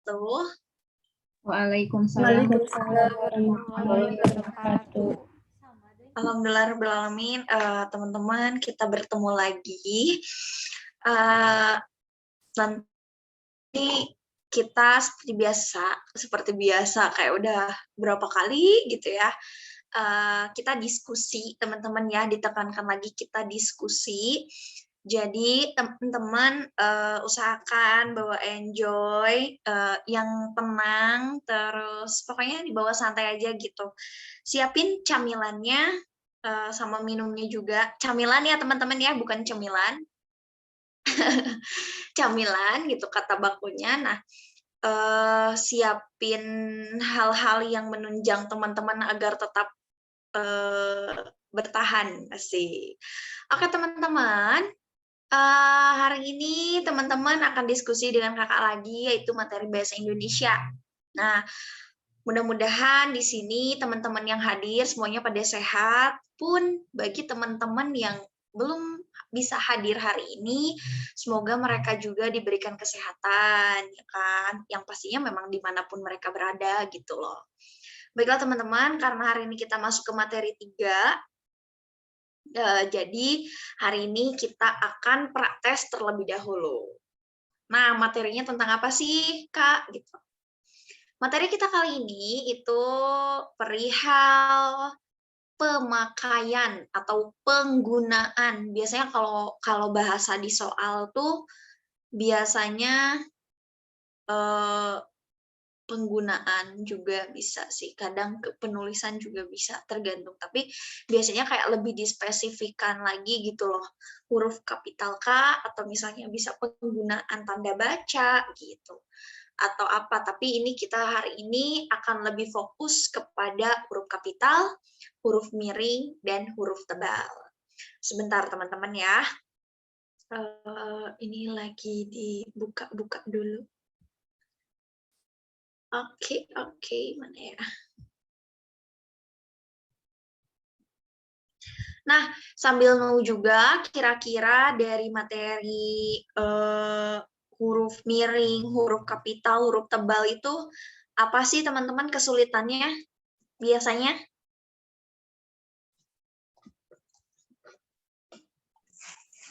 wabarakatuh. Waalaikumsalam warahmatullahi wabarakatuh. Alhamdulillahirrahmanirrahim. Teman-teman, kita bertemu lagi. Nanti kita seperti biasa kayak udah berapa kali gitu ya. Kita diskusi, teman-teman ya, ditekankan lagi kita diskusi. Jadi teman-teman usahakan bawa enjoy, yang tenang, terus pokoknya dibawa santai aja gitu. Siapin camilannya sama minumnya juga. Camilan ya teman-teman ya, bukan cemilan. Camilan gitu kata bakunya. Nah, siapin hal-hal yang menunjang teman-teman agar tetap bertahan sih. Oke teman-teman. Hari ini teman-teman akan diskusi dengan kakak lagi, yaitu materi bahasa Indonesia. Nah, mudah-mudahan di sini teman-teman yang hadir semuanya pada sehat, pun bagi teman-teman yang belum bisa hadir hari ini, semoga mereka juga diberikan kesehatan, ya kan? Yang pastinya memang dimanapun mereka berada gitu loh. Baiklah teman-teman, karena hari ini kita masuk ke materi 3, jadi hari ini kita akan praktes terlebih dahulu. Nah, materinya tentang apa sih, Kak? Gitu. Materi kita kali ini itu perihal pemakaian atau penggunaan. Biasanya kalau bahasa di soal tuh biasanya penggunaan juga bisa sih, kadang penulisan juga bisa, tergantung. Tapi biasanya kayak lebih dispesifikan lagi gitu loh, huruf kapital K, atau misalnya bisa penggunaan tanda baca gitu, atau apa. Tapi ini kita hari ini akan lebih fokus kepada huruf kapital, huruf miring, dan huruf tebal. Sebentar teman-teman ya, ini lagi dibuka-buka dulu. Oke, mana ya? Nah, sambil nunggu juga kira-kira dari materi huruf miring, huruf kapital, huruf tebal itu apa sih teman-teman kesulitannya biasanya?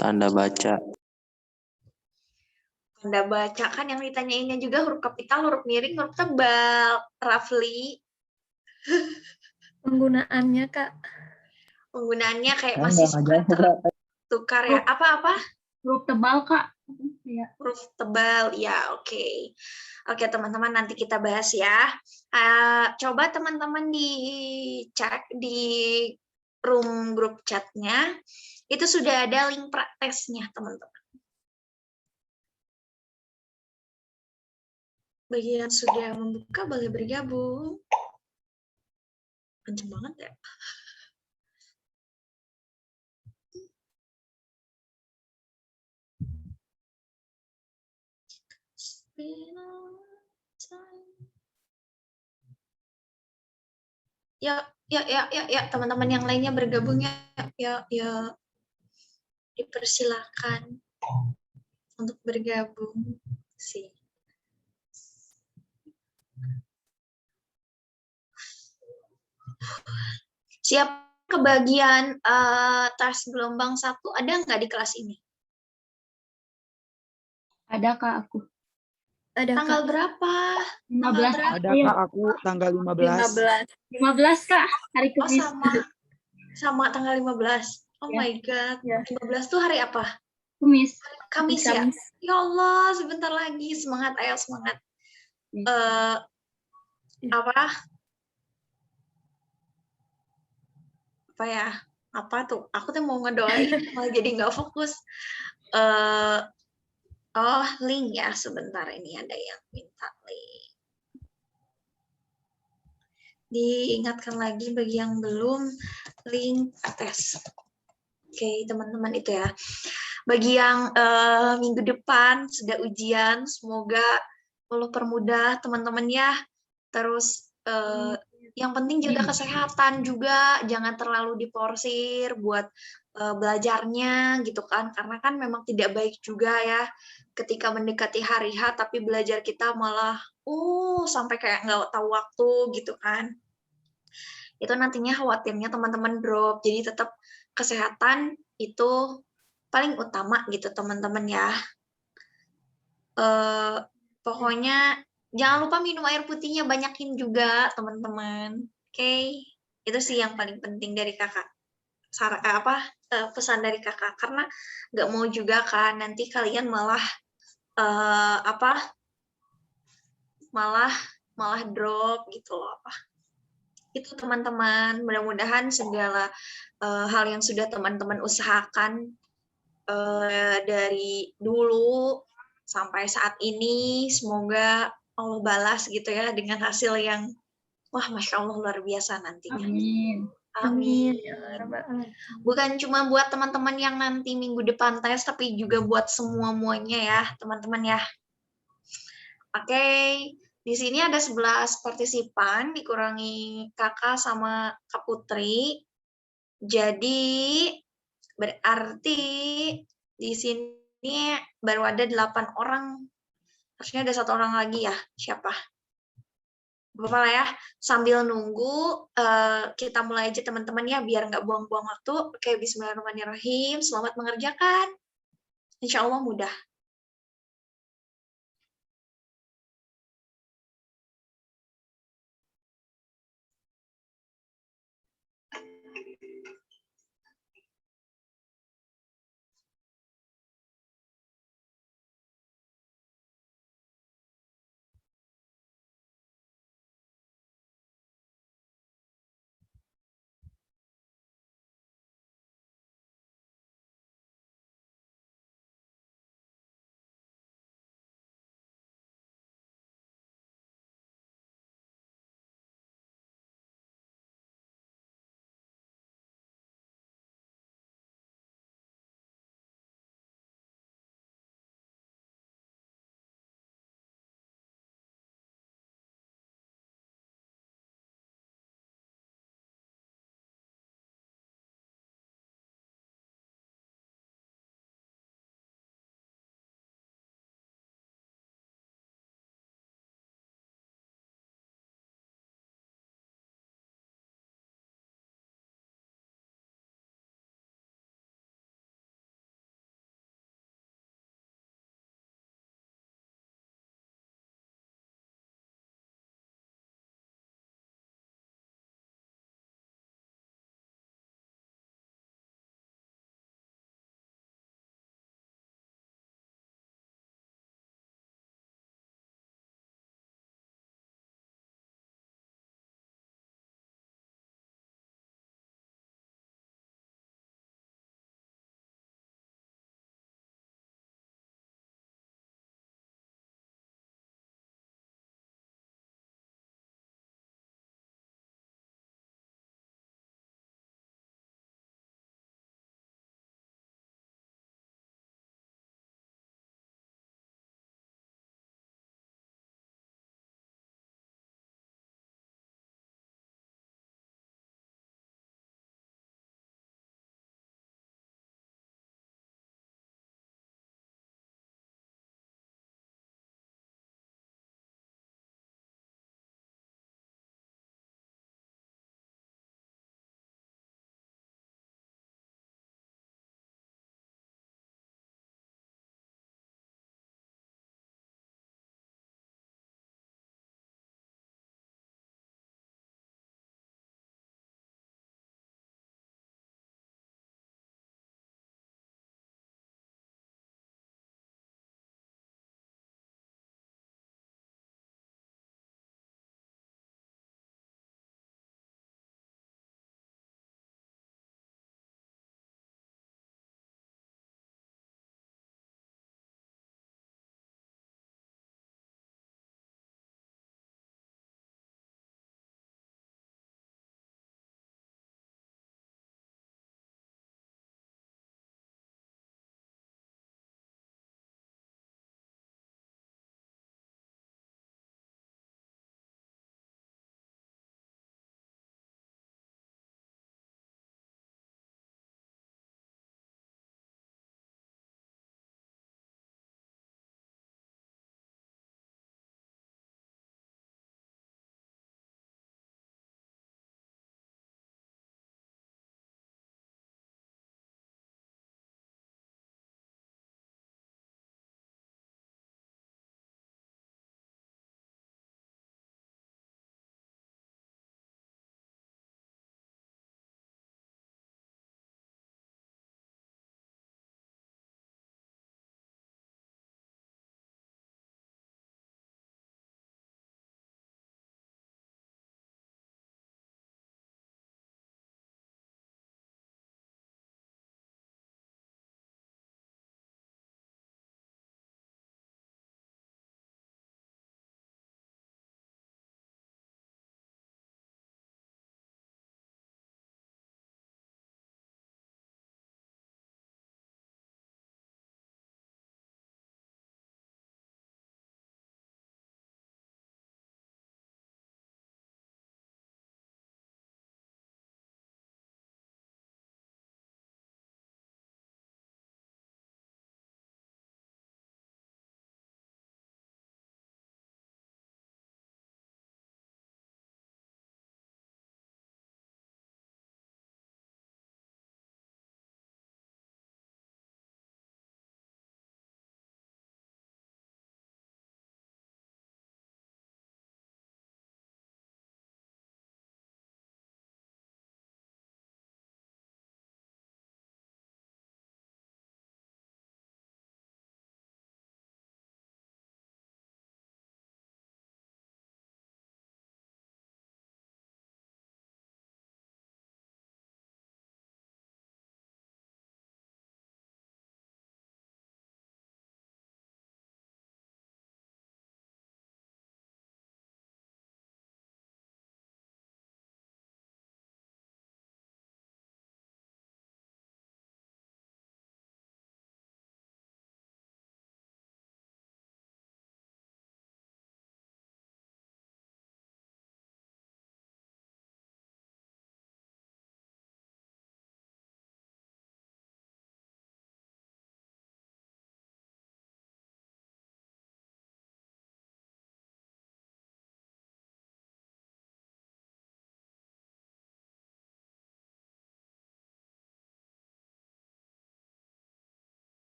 Tanda baca. Tanda baca kan yang ditanyainnya juga huruf kapital, huruf miring, huruf tebal. Rafli. Penggunaannya, Kak. Penggunaannya kayak masih suka tertukar ya. Apa-apa? Huruf tebal, Kak. Ya. Huruf tebal, ya oke. Oke teman-teman, nanti kita bahas ya. Coba teman-teman dicek di room grup chatnya, itu sudah ada link praktesnya teman-teman. Bagi yang sudah membuka boleh bergabung. Kenceng banget ya. Ya, teman-teman yang lainnya bergabung ya, dipersilakan untuk bergabung sih. Siap kebagian tes gelombang 1 ada nggak di kelas ini? Ada, Kak, aku. Ada, Tanggal Kak. berapa? 15. Ada, Kak, aku tanggal 15. 15, Kak. Hari Kamis. Sama tanggal 15. Oh ya. My God. Ya. 15 tuh hari apa? Kamis. Kamis ya? Ya Allah, sebentar lagi. Semangat, ayo semangat. Ya. Apa ya? Apa tuh? Aku tuh mau ngedoain, malah jadi nggak fokus. Link ya, sebentar, ini ada yang minta link. Diingatkan lagi bagi yang belum, link tes. Oke, teman-teman itu ya. Bagi yang minggu depan sudah ujian, semoga Allah permudah teman-teman ya. Terus yang penting jaga kesehatan juga, jangan terlalu diporsir buat belajarnya gitu kan, karena kan memang tidak baik juga ya ketika mendekati hari H tapi belajar kita malah sampai kayak nggak tahu waktu gitu kan. Itu nantinya khawatirnya teman-teman drop. Jadi tetap kesehatan itu paling utama gitu teman-teman ya. Pokoknya jangan lupa minum air putihnya banyakin juga teman-teman. Oke, itu sih yang paling penting dari kakak. Pesan dari kakak, karena nggak mau juga kan nanti kalian malah malah drop gitu loh. Itu teman-teman, mudah-mudahan segala hal yang sudah teman-teman usahakan dari dulu sampai saat ini, semoga Allah balas gitu ya dengan hasil yang wah Masya Allah luar biasa nantinya. Amin. Amin. Bukan cuma buat teman-teman yang nanti minggu depan tes, tapi juga buat semua-muanya ya teman-teman ya. Oke, di sini ada 11 partisipan, dikurangi kakak sama Kak Putri. Jadi, berarti di sini baru ada 8 orang. Harusnya ada 1 orang lagi ya, siapa? Bapak lah ya, sambil nunggu, kita mulai aja teman-teman ya, biar nggak buang-buang waktu. Oke, bismillahirrahmanirrahim, selamat mengerjakan. Insya Allah mudah.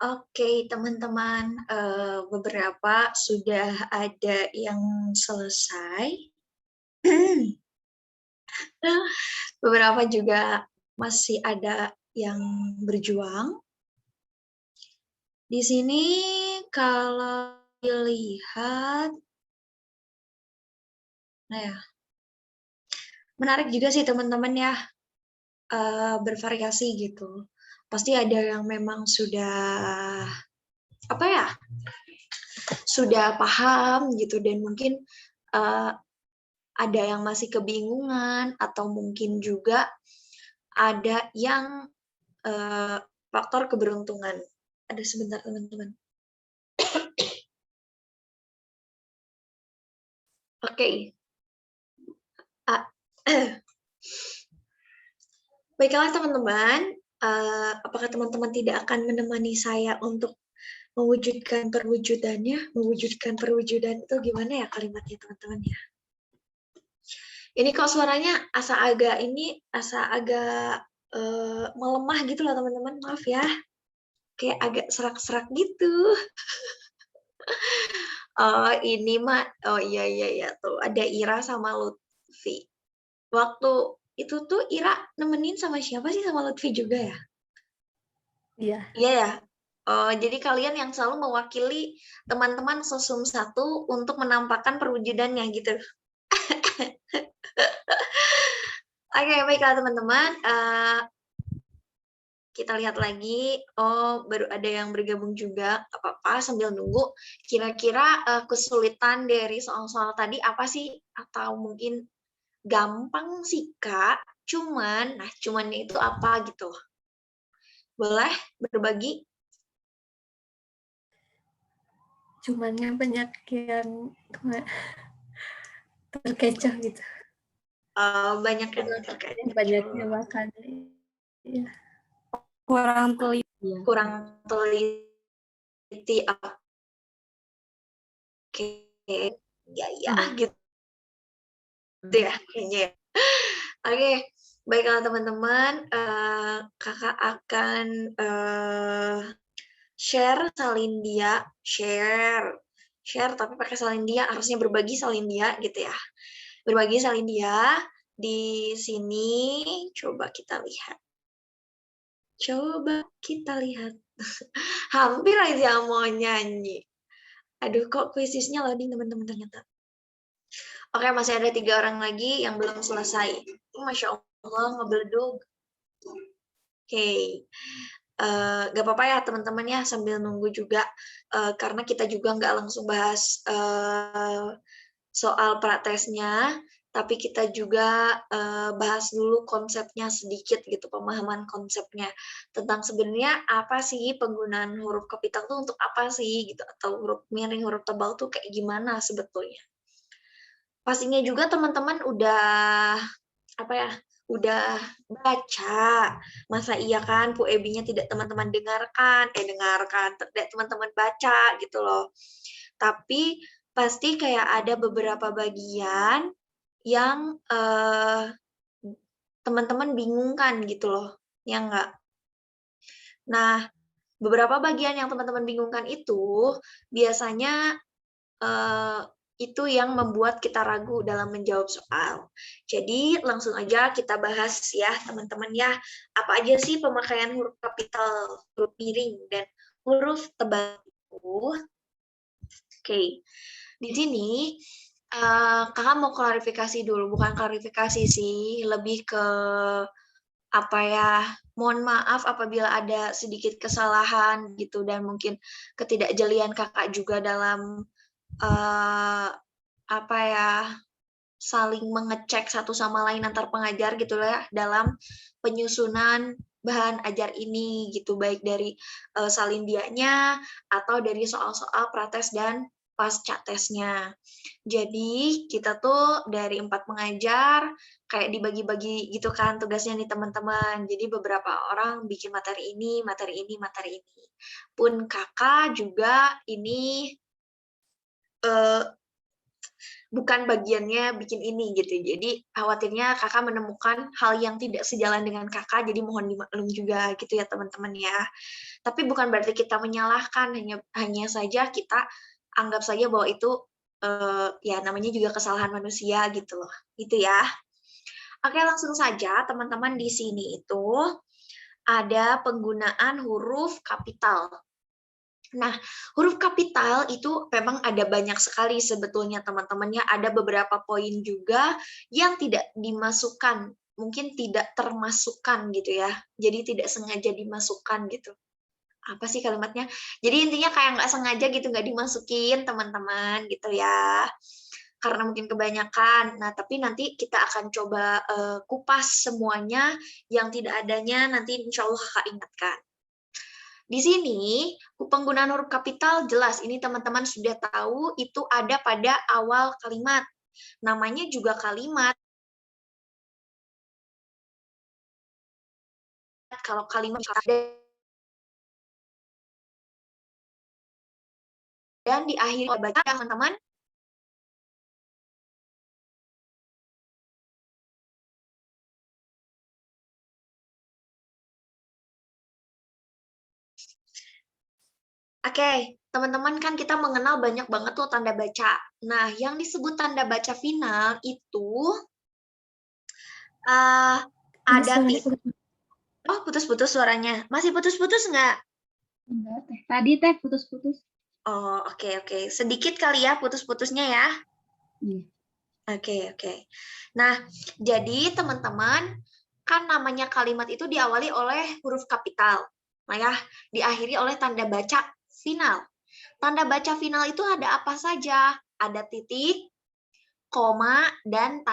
Oke, teman-teman, beberapa sudah ada yang selesai. Beberapa juga masih ada yang berjuang. Di sini kalau dilihat, nah ya, menarik juga sih teman-teman ya, bervariasi gitu. Pasti ada yang memang sudah, apa ya, sudah paham gitu dan mungkin ada yang masih kebingungan atau mungkin juga ada yang faktor keberuntungan. Ada sebentar teman-teman. Oke. Baiklah teman-teman, apakah teman-teman tidak akan menemani saya untuk mewujudkan perwujudannya? Mewujudkan perwujudan itu gimana ya kalimatnya teman-teman ya? Ini kok suaranya asa agak melemah gitu loh teman-teman, maaf ya. Kayak agak serak-serak gitu. Oh, ini mah, oh iya tuh ada Ira sama Lutfi. Waktu itu tuh Ira nemenin sama siapa sih, sama Lutfi juga ya? Iya. Iya ya. Jadi kalian yang selalu mewakili teman-teman sesum 1 untuk menampakkan perwujudannya gitu. Oke, baiklah teman-teman. Kita lihat lagi. Oh, baru ada yang bergabung juga. Gak apa-apa, sambil nunggu. Kira-kira kesulitan dari soal-soal tadi apa sih? Atau mungkin gampang sih, Kak. Cumannya itu apa gitu? Boleh berbagi? Cumannya banyak yang terkecoh gitu. Banyak yang terkait. Banyaknya makannya. Iya. Kurang teliti. Kurang teliti. Oke. Ya gitu ya kayaknya ya. Oke, baiklah teman-teman, kakak akan share Salindia, share tapi pakai Salindia, harusnya berbagi Salindia gitu ya. Berbagi Salindia di sini, coba kita lihat. Hampir aja mau nyanyi. Aduh, kok kuisisnya loading teman-teman ternyata. Oke, masih ada 3 orang lagi yang belum selesai. Masya Allah, ngebeledug. Oke. Gak apa-apa ya teman-teman ya, sambil nunggu juga. Karena kita juga nggak langsung bahas soal pratesnya, tapi kita juga bahas dulu konsepnya sedikit gitu, pemahaman konsepnya. Tentang sebenarnya apa sih penggunaan huruf kapital tuh untuk apa sih gitu, atau huruf miring, huruf tebal tuh kayak gimana sebetulnya. Pastinya juga teman-teman udah baca. Masa iya kan Bu Ebinya tidak teman-teman dengarkan, tidak teman-teman baca gitu loh. Tapi pasti kayak ada beberapa bagian yang teman-teman bingungkan gitu loh, ya enggak? Nah, beberapa bagian yang teman-teman bingungkan itu biasanya itu yang membuat kita ragu dalam menjawab soal. Jadi langsung aja kita bahas ya teman-teman ya, apa aja sih pemakaian huruf kapital, huruf miring, dan huruf tebal itu. Oke, di sini kakak mau klarifikasi dulu, bukan klarifikasi sih, lebih ke apa ya, mohon maaf apabila ada sedikit kesalahan gitu dan mungkin ketidakjelian kakak juga dalam apa ya, saling mengecek satu sama lain antar pengajar gitu ya dalam penyusunan bahan ajar ini gitu, baik dari salindianya atau dari soal-soal prates dan pasca tesnya. Jadi kita tuh dari 4 pengajar kayak dibagi-bagi gitu kan tugasnya nih teman-teman. Jadi beberapa orang bikin materi ini, materi ini, materi ini. Pun kakak juga ini bukan bagiannya bikin ini gitu. Jadi khawatirnya kakak menemukan hal yang tidak sejalan dengan kakak, jadi mohon dimaklum juga gitu ya teman-teman ya. Tapi bukan berarti kita menyalahkan, hanya saja kita anggap saja bahwa itu ya namanya juga kesalahan manusia gitu loh. Gitu ya. Oke, langsung saja teman-teman di sini itu ada penggunaan huruf kapital. Nah, huruf kapital itu memang ada banyak sekali sebetulnya teman-temannya. Ada beberapa poin juga yang tidak dimasukkan, mungkin tidak termasukkan gitu ya. Jadi tidak sengaja dimasukkan gitu. Apa sih kalimatnya? Jadi intinya kayak nggak sengaja gitu, nggak dimasukin teman-teman gitu ya. Karena mungkin kebanyakan. Nah, tapi nanti kita akan coba kupas semuanya yang tidak adanya nanti insya Allah kakak ingatkan. Di sini, penggunaan huruf kapital jelas, ini teman-teman sudah tahu, itu ada pada awal kalimat. Namanya juga kalimat. Kalau kalimat dan diakhiri oleh baca, teman-teman. Oke, teman-teman kan kita mengenal banyak banget tuh tanda baca. Nah, yang disebut tanda baca final itu Ini ada suaranya titik. Oh, putus-putus suaranya. Masih putus-putus nggak? Enggak, Teh. Tadi Teh putus-putus. Oh, oke. Sedikit kali ya putus-putusnya ya. Iya. Oke. Nah, jadi teman-teman, kan namanya kalimat itu diawali oleh huruf kapital. Nah ya, diakhiri oleh tanda baca final. Tanda baca final itu ada apa saja? Ada titik, koma, dan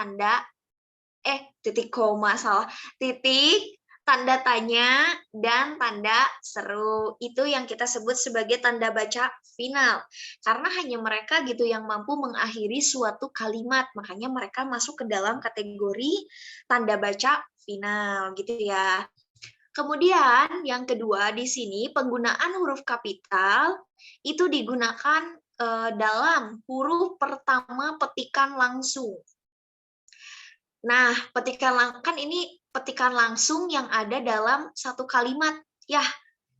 titik koma, salah. Titik, tanda tanya, dan tanda seru. Itu yang kita sebut sebagai tanda baca final. Karena hanya mereka gitu yang mampu mengakhiri suatu kalimat. Makanya mereka masuk ke dalam kategori tanda baca final gitu ya. Kemudian yang kedua di sini penggunaan huruf kapital itu digunakan dalam huruf pertama petikan langsung. Nah, kan ini petikan langsung yang ada dalam satu kalimat. Ya,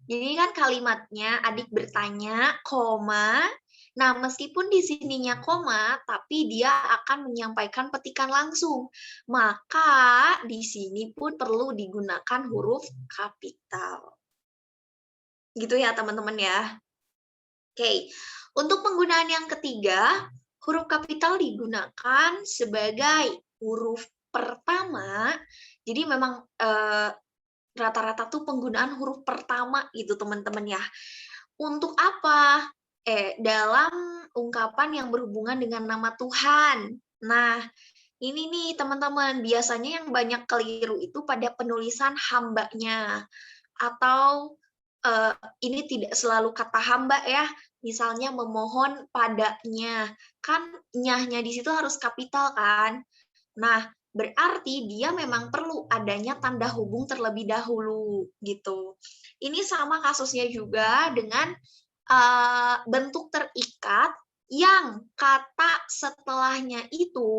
jadi kan kalimatnya adik bertanya, koma. Nah, meskipun di sininya koma, tapi dia akan menyampaikan petikan langsung. Maka di sini pun perlu digunakan huruf kapital. Gitu ya, teman-teman ya. Oke, untuk penggunaan yang ketiga, huruf kapital digunakan sebagai huruf pertama. Jadi memang rata-rata tuh penggunaan huruf pertama gitu teman-teman ya. Untuk apa? Dalam ungkapan yang berhubungan dengan nama Tuhan. Nah, ini nih teman-teman, biasanya yang banyak keliru itu pada penulisan hambanya. Atau ini tidak selalu kata hamba ya, misalnya memohon padanya. Kan nyahnya di situ harus kapital kan. Nah, berarti dia memang perlu adanya tanda hubung terlebih dahulu gitu. Ini sama kasusnya juga dengan bentuk terikat yang kata setelahnya itu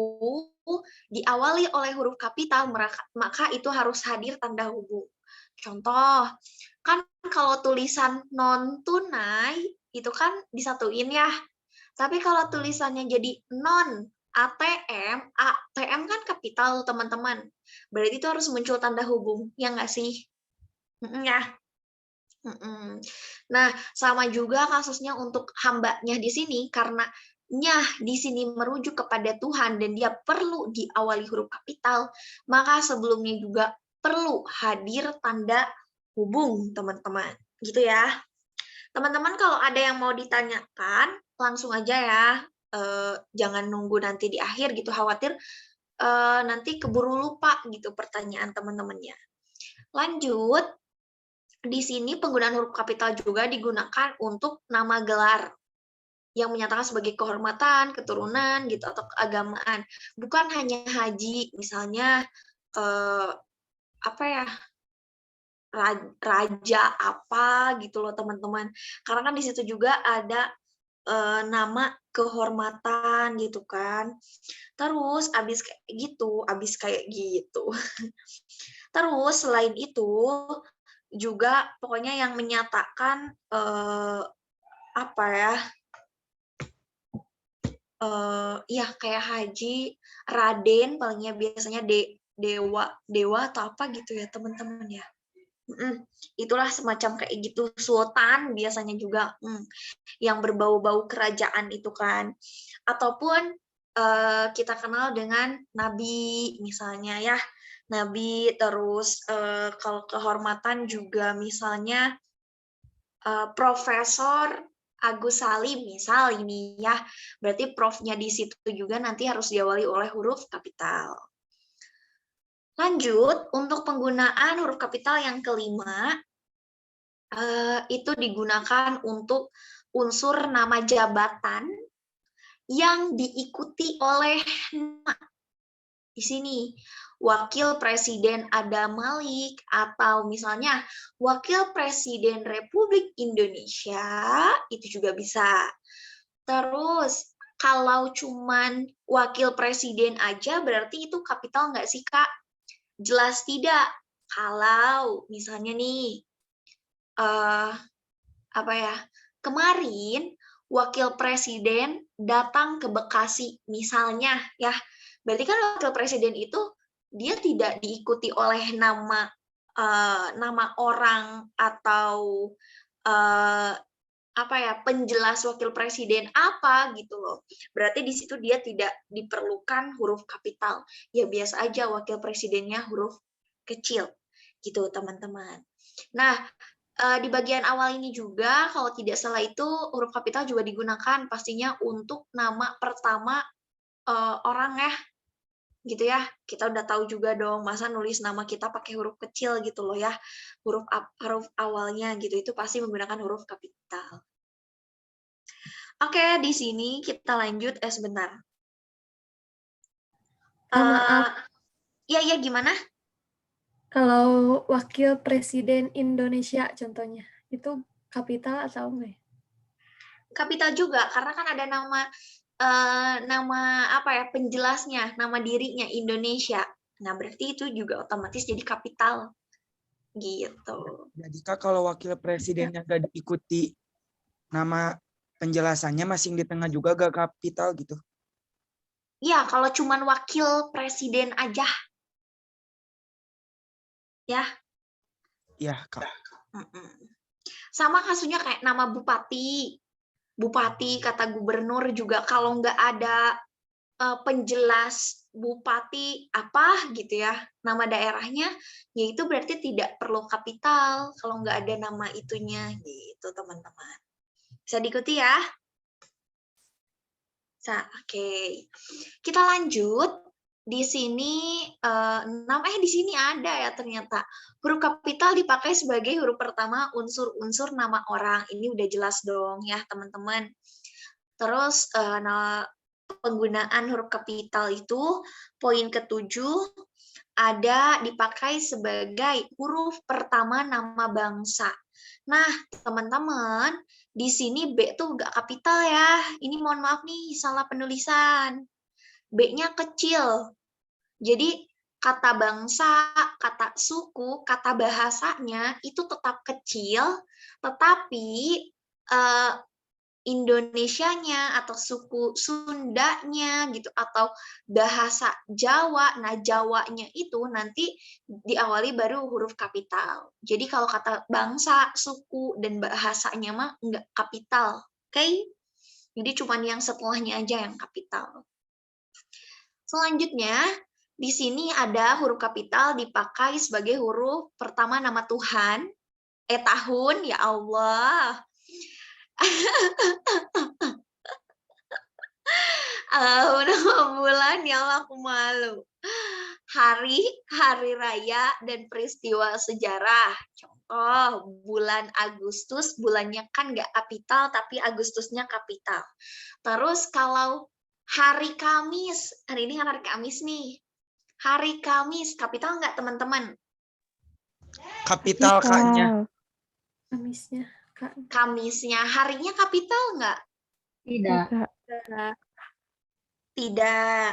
diawali oleh huruf kapital, maka itu harus hadir tanda hubung. Contoh, kan kalau tulisan non tunai itu kan disatuin ya. Tapi kalau tulisannya jadi non ATM kan kapital teman-teman. Berarti itu harus muncul tanda hubung, ya nggak sih? Ya. Nah, sama juga kasusnya untuk hambanya di sini, karena nyah di sini merujuk kepada Tuhan dan dia perlu diawali huruf kapital, maka sebelumnya juga perlu hadir tanda hubung, teman-teman. Gitu ya. Teman-teman kalau ada yang mau ditanyakan, langsung aja ya. Jangan nunggu nanti di akhir gitu, khawatir nanti keburu lupa gitu pertanyaan teman-temannya. Lanjut, di sini penggunaan huruf kapital juga digunakan untuk nama gelar yang menyatakan sebagai kehormatan, keturunan gitu atau keagamaan. Bukan hanya haji, misalnya apa ya? Raja apa gitu loh teman-teman. Karena kan di situ juga ada nama kehormatan gitu kan. Terus abis kayak gitu. Terus selain itu juga pokoknya yang menyatakan apa ya? Ya kayak haji, raden palingnya biasanya dewa atau apa gitu ya teman-teman ya. Itulah semacam kayak gitu, sultan biasanya juga yang berbau-bau kerajaan itu kan. Ataupun kita kenal dengan nabi misalnya ya. Nabi, terus kalau kehormatan juga misalnya Profesor Agus Salim misal ini ya. Berarti profnya di situ juga nanti harus diawali oleh huruf kapital. Lanjut, untuk penggunaan huruf kapital yang kelima, itu digunakan untuk unsur nama jabatan yang diikuti oleh nama. Di sini, Wakil Presiden Adam Malik, atau misalnya Wakil Presiden Republik Indonesia, itu juga bisa. Terus, kalau cuman Wakil Presiden aja, berarti itu kapital nggak sih, Kak? Jelas tidak. Kalau misalnya nih, kemarin Wakil Presiden datang ke Bekasi, misalnya ya, berarti kan Wakil Presiden itu dia tidak diikuti oleh nama orang atau penjelas Wakil Presiden apa gitu loh. Berarti di situ dia tidak diperlukan huruf kapital. Ya biasa aja Wakil Presidennya huruf kecil gitu teman-teman. Nah, di bagian awal ini juga kalau tidak salah itu huruf kapital juga digunakan pastinya untuk nama pertama orang ya. Gitu ya. Kita udah tahu juga dong masa nulis nama kita pakai huruf kecil gitu loh ya. Huruf awalnya gitu itu pasti menggunakan huruf kapital. Oke, di sini kita lanjut sebentar. Maaf, Iya, gimana? kalau Wakil Presiden Indonesia contohnya, itu kapital atau enggak? Kapital juga, karena kan ada nama penjelasnya, nama dirinya Indonesia. Nah, berarti itu juga otomatis jadi kapital. Gitu. Jadi Kak, kalau wakil presidennya gak diikuti nama penjelasannya masing di tengah juga gak kapital gitu. Iya, kalau cuman wakil presiden aja. Ya. Iya, Kak. Sama kasusnya kayak nama bupati. Bupati, kata gubernur juga kalau nggak ada penjelas bupati apa gitu ya, nama daerahnya, ya itu berarti tidak perlu kapital kalau nggak ada nama itunya gitu teman-teman. Bisa diikuti ya? Oke. Kita lanjut. Di sini di sini ada ya ternyata. Huruf kapital dipakai sebagai huruf pertama unsur-unsur nama orang. Ini udah jelas dong ya teman-teman. Terus penggunaan huruf kapital itu poin ke-7 ada dipakai sebagai huruf pertama nama bangsa. Nah, teman-teman, di sini B tuh nggak kapital ya. Ini mohon maaf nih, salah penulisan. B-nya kecil. Jadi, kata bangsa, kata suku, kata bahasanya itu tetap kecil, tetapi Indonesianya atau suku Sundanya gitu atau bahasa Jawa, nah Jawanya itu nanti diawali baru huruf kapital. Jadi kalau kata bangsa, suku dan bahasanya mah enggak kapital, oke? Jadi cuman yang setelahnya aja yang kapital. Selanjutnya di sini ada huruf kapital dipakai sebagai huruf pertama nama Tuhan, tahun, ya Allah. Nama bulan yang aku malu. Hari raya, dan peristiwa sejarah. Contoh, bulan Agustus, bulannya kan nggak kapital, tapi Agustusnya kapital. Terus kalau hari Kamis, hari ini kan hari Kamis nih. Hari Kamis, kapital nggak teman-teman? Kapital Kak-nya. Kamisnya, Kak. Kamisnya, harinya kapital nggak? Tidak. Tidak.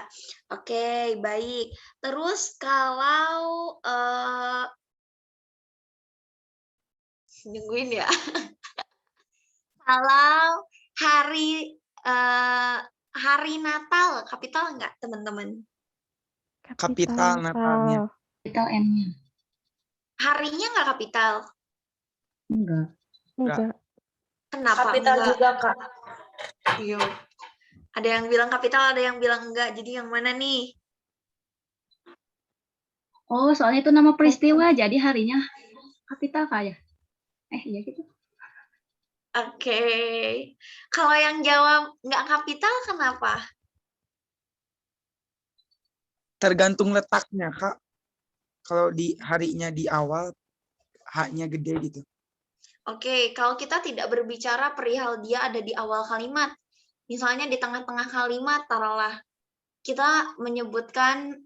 Oke, baik. Terus kalau nungguin ya. Kalau hari hari Natal, kapital nggak, teman-teman? Kapital Natalnya. Kapital M-nya. Harinya nggak kapital. Enggak. Enggak. Kenapa Kapital enggak? juga, Kak. Iya. Ada yang bilang kapital, ada yang bilang enggak. Jadi yang mana nih? Oh, soalnya itu nama peristiwa, jadi harinya kapital kayak. Iya gitu. Oke. Kalau yang jawab nggak kapital, kenapa? Tergantung letaknya, Kak. Kalau di harinya di awal, H-nya gede gitu. Oke, kalau kita tidak berbicara perihal dia ada di awal kalimat. Misalnya di tengah-tengah kalimat, taruhlah kita menyebutkan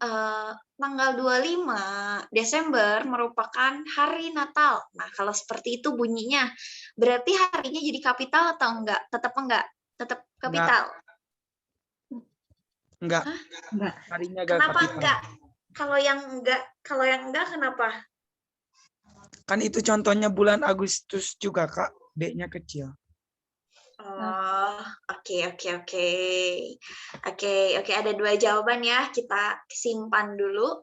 tanggal 25 Desember merupakan hari Natal. Nah, kalau seperti itu bunyinya, berarti harinya jadi kapital atau enggak? Tetap enggak? Tetap kapital. Enggak. Hah? Enggak. Harinya gak Kenapa kapital. enggak? Kalau yang enggak kenapa? Kan itu contohnya bulan Agustus juga, Kak. D-nya kecil. Oh, oke. Oke, ada 2 jawaban ya, kita simpan dulu.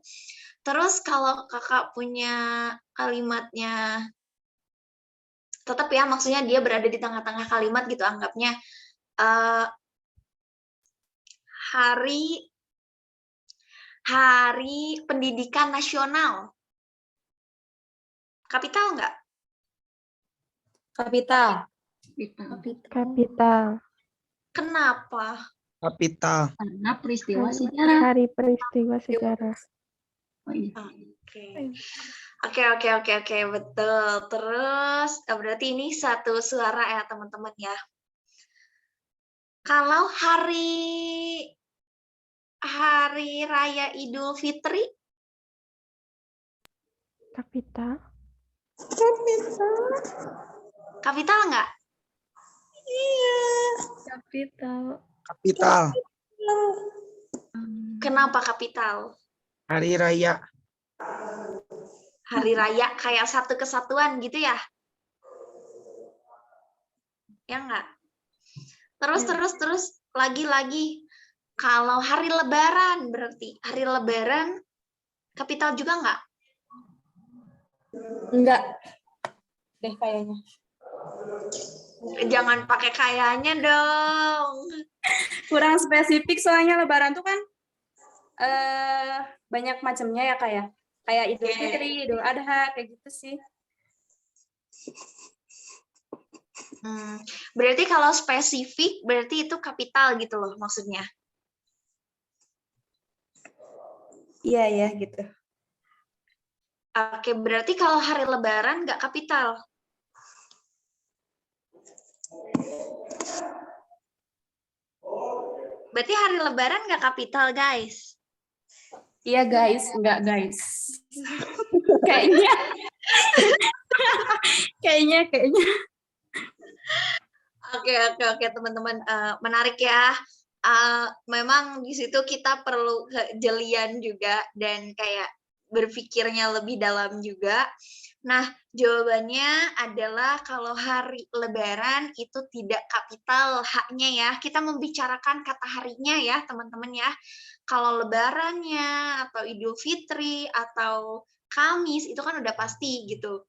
Terus kalau kakak punya kalimatnya, tetap ya, maksudnya dia berada di tengah-tengah kalimat gitu, anggapnya Hari Pendidikan Nasional. Kapital nggak? Kapital. Kapital. Kenapa? Kapital. Karena peristiwa sejarah. Hari peristiwa sejarah. Oh, iya. Oke, betul. Terus berarti ini satu suara ya, teman-teman ya. Kalau hari Raya Idul Fitri, Kapital. kapital nggak? Kapital. Kapital. Kenapa kapital? Hari raya. Hari raya kayak satu kesatuan gitu ya? Ya nggak? Terus lagi-lagi. Kalau hari Lebaran berarti hari Lebaran kapital juga nggak? Enggak. Deh kayaknya. Jangan pakai kayaknya dong. Kurang spesifik soalnya Lebaran tuh kan banyak macamnya ya, Kak ya. Kayak Idul Fitri, Idul Adha, kayak gitu sih. Berarti kalau spesifik berarti itu kapital gitu loh maksudnya. Iya ya, gitu. Oke, berarti kalau hari Lebaran nggak kapital. Berarti hari Lebaran nggak kapital, guys. Iya guys, enggak guys. Kayaknya. Kayaknya. Oke, teman-teman, menarik ya. Memang di situ kita perlu kejelian juga dan kayak berpikirnya lebih dalam juga. Nah, jawabannya adalah kalau hari Lebaran itu tidak kapital H-nya ya. Kita membicarakan kata harinya ya, teman-teman ya. Kalau Lebarannya atau Idul Fitri atau Kamis itu kan udah pasti gitu.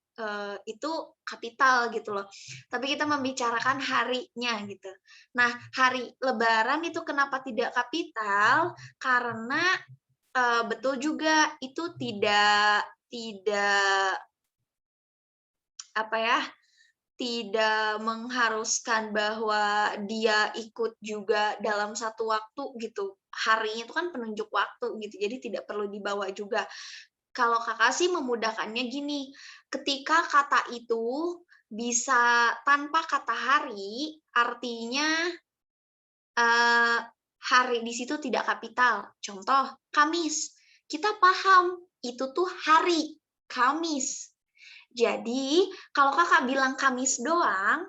Itu kapital gitu loh. Tapi kita membicarakan harinya gitu. Nah, hari Lebaran itu kenapa tidak kapital? Karena betul juga itu tidak apa ya? Tidak mengharuskan bahwa dia ikut juga dalam satu waktu gitu. Harinya itu kan penunjuk waktu gitu. Jadi tidak perlu dibawa juga. Kalau kakak sih memudahkannya gini, ketika kata itu bisa tanpa kata hari, artinya hari di situ tidak kapital. Contoh, Kamis. Kita paham, itu tuh hari, Kamis. Jadi, kalau kakak bilang Kamis doang,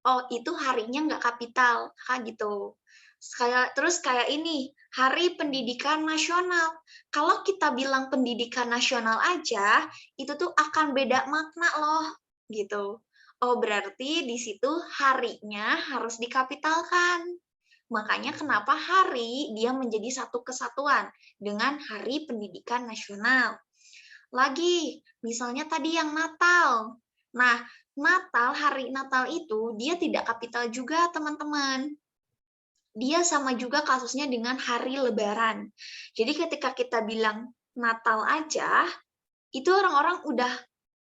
oh itu harinya nggak kapital, Kak, gitu. Terus kayak ini, Hari Pendidikan Nasional. Kalau kita bilang pendidikan nasional aja, itu tuh akan beda makna loh, gitu. Oh, berarti di situ harinya harus dikapitalkan. Makanya kenapa hari dia menjadi satu kesatuan dengan Hari Pendidikan Nasional. Lagi, misalnya tadi yang Natal. Nah, hari Natal itu dia tidak kapital juga, teman-teman. Dia sama juga kasusnya dengan hari Lebaran. Jadi ketika kita bilang Natal aja, itu orang-orang udah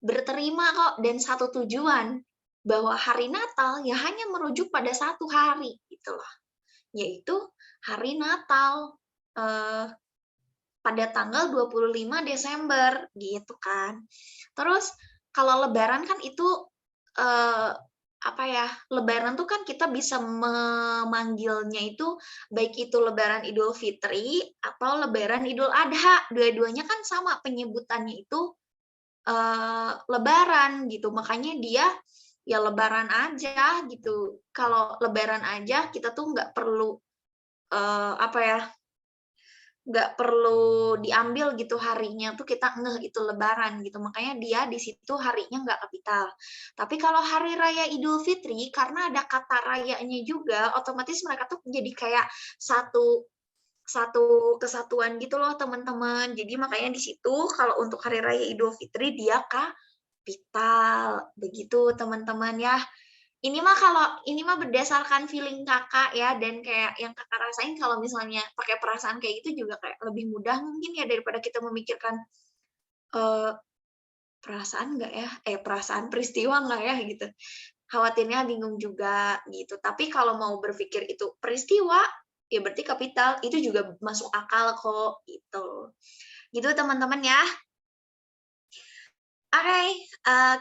berterima kok dan satu tujuan bahwa hari Natal ya hanya merujuk pada satu hari gitu loh, yaitu hari Natal pada tanggal 25 Desember gitu kan. Terus kalau Lebaran kan itu Lebaran tuh kan kita bisa memanggilnya itu baik itu Lebaran Idul Fitri atau Lebaran Idul Adha, dua-duanya kan sama penyebutannya itu Lebaran gitu, makanya dia ya Lebaran aja gitu. Kalau Lebaran aja kita tuh nggak perlu nggak perlu diambil gitu harinya tuh kita ngeh itu Lebaran gitu, makanya dia di situ harinya nggak kapital. Tapi kalau Hari Raya Idul Fitri karena ada kata rayanya juga, otomatis mereka tuh jadi kayak satu kesatuan gitu loh teman-teman. Jadi makanya di situ kalau untuk Hari Raya Idul Fitri dia kapital begitu teman-teman ya. Ini mah berdasarkan feeling kakak ya, dan kayak yang kakak rasain kalau misalnya pakai perasaan kayak gitu juga kayak lebih mudah mungkin ya daripada kita memikirkan perasaan nggak ya, perasaan peristiwa nggak ya gitu. Khawatirnya bingung juga gitu. Tapi kalau mau berpikir itu peristiwa, ya berarti kapital, itu juga masuk akal kok gitu. Gitu teman-teman ya. Oke,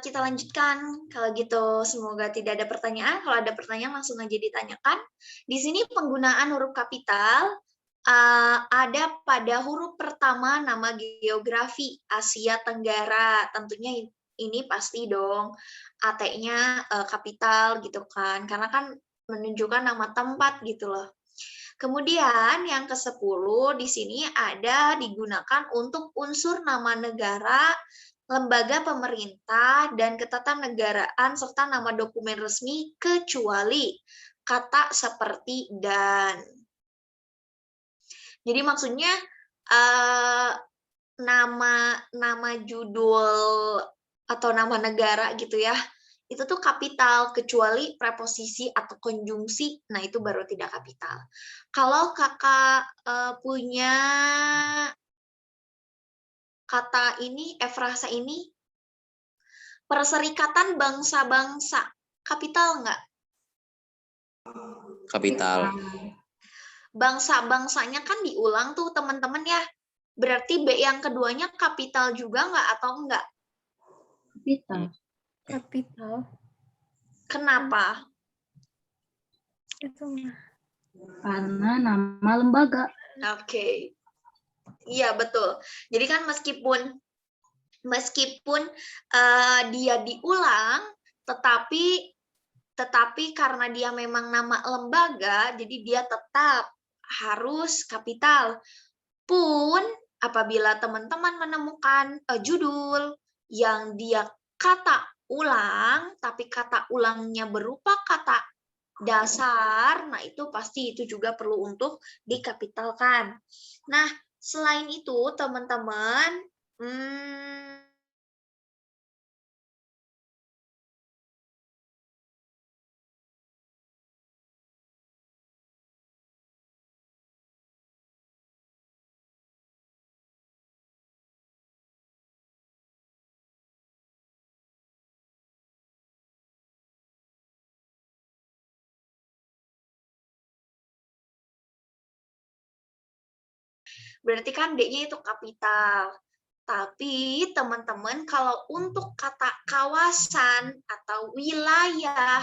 kita lanjutkan. Kalau gitu, semoga tidak ada pertanyaan. Kalau ada pertanyaan, langsung aja ditanyakan. Di sini penggunaan huruf kapital ada pada huruf pertama nama geografi Asia Tenggara. Tentunya ini pasti dong. AT-nya kapital gitu kan. Karena kan menunjukkan nama tempat gitu loh. Kemudian yang ke-10 di sini ada digunakan untuk unsur nama negara, lembaga pemerintah, dan ketatanegaraan serta nama dokumen resmi kecuali kata seperti dan. Jadi maksudnya nama judul atau nama negara gitu ya, itu tuh kapital kecuali preposisi atau konjungsi, nah itu baru tidak kapital. Kalau kakak punya kata ini, frasa ini, Perserikatan Bangsa-Bangsa, kapital nggak? Kapital. Bangsa-bangsanya kan diulang tuh teman-teman ya, berarti B yang keduanya kapital juga nggak atau enggak? Kapital. Kapital. Kenapa? Itu mah. Karena nama lembaga. Oke. Iya, betul. Jadi kan meskipun dia diulang, tetapi karena dia memang nama lembaga, jadi dia tetap harus kapital. Pun apabila teman-teman menemukan judul yang dia kata ulang, tapi kata ulangnya berupa kata dasar, nah itu pasti itu juga perlu untuk dikapitalkan. Nah, selain itu teman-teman, berarti kan D-nya itu kapital. Tapi teman-teman kalau untuk kata kawasan atau wilayah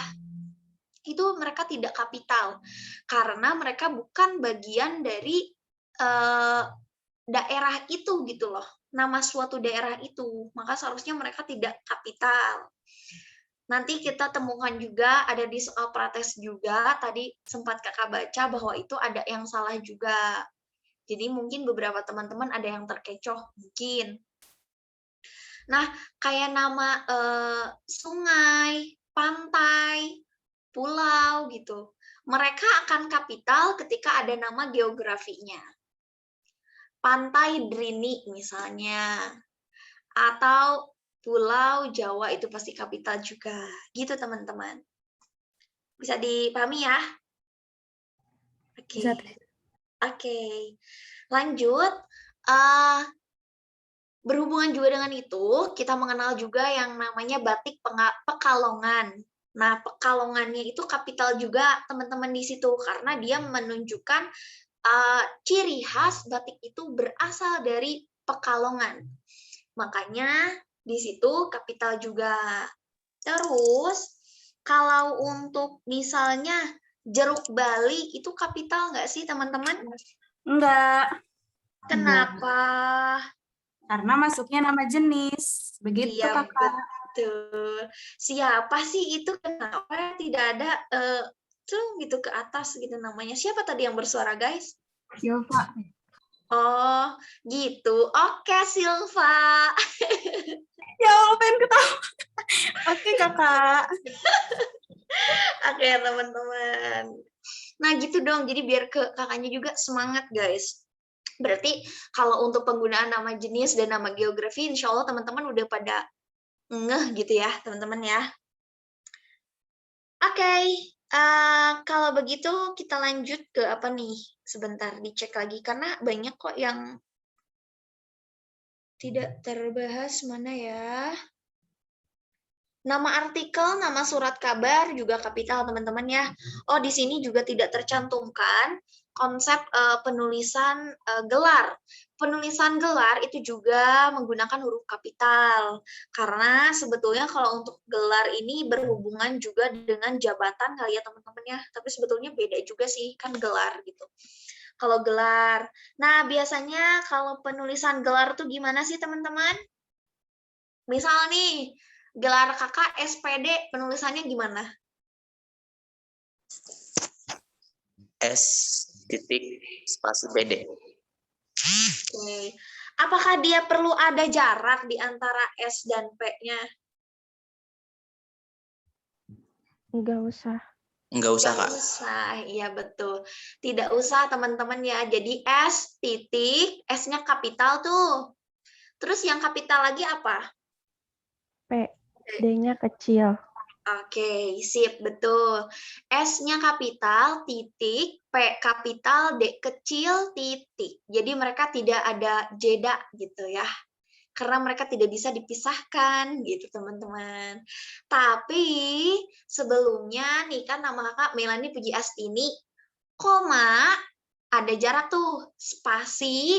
itu mereka tidak kapital karena mereka bukan bagian dari daerah itu gitu loh, nama suatu daerah itu, maka seharusnya mereka tidak kapital. nanti kita temukan juga ada di soal prates juga, tadi sempat kakak baca bahwa itu ada yang salah juga. Jadi mungkin beberapa teman-teman ada yang terkecoh mungkin. Nah, kayak nama sungai, pantai, pulau gitu. Mereka akan kapital ketika ada nama geografinya. Pantai Drini misalnya. Atau Pulau Jawa itu pasti kapital juga. Gitu teman-teman. Bisa dipahami ya? Oke. Bisa. Oke. Lanjut. Berhubungan juga dengan itu, kita mengenal juga yang namanya batik Pekalongan. Nah, Pekalongannya itu kapital juga teman-teman di situ karena dia menunjukkan ciri khas batik itu berasal dari Pekalongan. Makanya di situ kapital juga. Terus, kalau untuk misalnya Jeruk Bali itu kapital nggak sih teman-teman? Enggak, Kenapa? karena masuknya nama jenis. Begitu, Iya, Kakak. betul. Siapa sih itu? Kenapa tidak ada gitu ke atas gitu namanya? Siapa tadi yang bersuara, guys? Silva. Oh, gitu. Oke, Silva. Ya Allah, pengen ketawa. Oke, Kakak. Oke, teman-teman. Nah, gitu dong. Jadi biar ke kakaknya juga semangat, guys. Berarti kalau untuk penggunaan nama jenis dan nama geografi, insya Allah teman-teman udah pada ngeh gitu ya, teman-teman ya. Oke, kalau begitu kita lanjut ke apa nih? Sebentar, dicek lagi. Karena banyak kok yang tidak terbahas. Mana ya? Nama artikel, nama surat kabar juga kapital, teman-teman ya. Oh, di sini juga tidak tercantumkan konsep penulisan gelar. Penulisan gelar itu juga menggunakan huruf kapital. Karena sebetulnya kalau untuk gelar ini berhubungan juga dengan jabatan kali ya, teman-teman ya. Tapi sebetulnya beda juga sih, kan gelar gitu. Kalau gelar. Nah, biasanya kalau penulisan gelar tuh gimana sih, teman-teman? Misal nih, gelar kakak SPD penulisannya gimana? S titik spasi BD. Oke. Apakah dia perlu ada jarak di antara S dan P-nya? Enggak usah. Enggak usah, Nggak Kak. usah, iya betul. Tidak usah teman-teman ya. Jadi S titik, S-nya kapital tuh. Terus yang kapital lagi apa? P. D-nya kecil. Oke, sip, betul. S-nya kapital, titik, P kapital, D kecil, titik. Jadi mereka tidak ada jeda gitu ya. Karena mereka tidak bisa dipisahkan gitu, teman-teman. Tapi sebelumnya nih kan nama kakak Melani Puji Astini, koma, ada jarak tuh, spasi,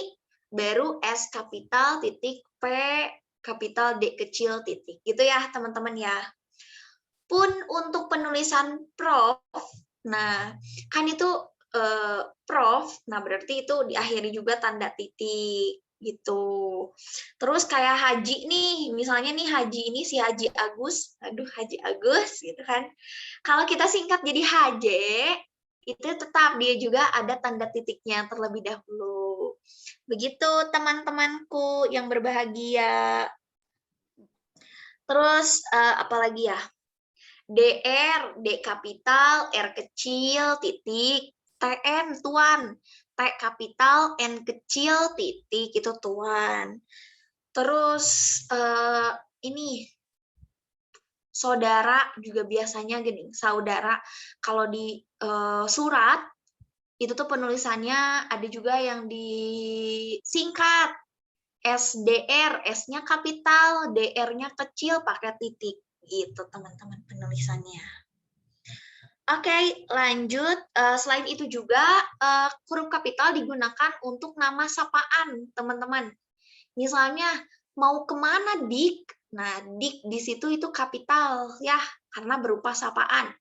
baru S kapital, titik, P kapital, D kecil, titik. Gitu ya, teman-teman ya. Pun untuk penulisan prof, nah kan itu prof, nah berarti itu diakhiri juga tanda titik gitu. Terus kayak haji nih, misalnya nih haji ini si Haji Agus, aduh Haji Agus gitu kan. Kalau kita singkat jadi HJ, itu tetap dia juga ada tanda titiknya terlebih dahulu. Begitu teman-temanku yang berbahagia. Terus apalagi ya? DR, D kapital, R kecil, titik, TN, tuan, T kapital, N kecil, titik, itu tuan. Terus ini, saudara juga biasanya gini, saudara. Kalau di surat, itu tuh penulisannya ada juga yang disingkat. SDR, S-nya kapital, DR-nya kecil, pakai titik. Gitu teman-teman penulisannya. Oke, lanjut. Selain itu juga huruf kapital digunakan untuk nama sapaan teman-teman. Misalnya mau kemana Dik? Nah, Dik di situ itu kapital ya, karena berupa sapaan.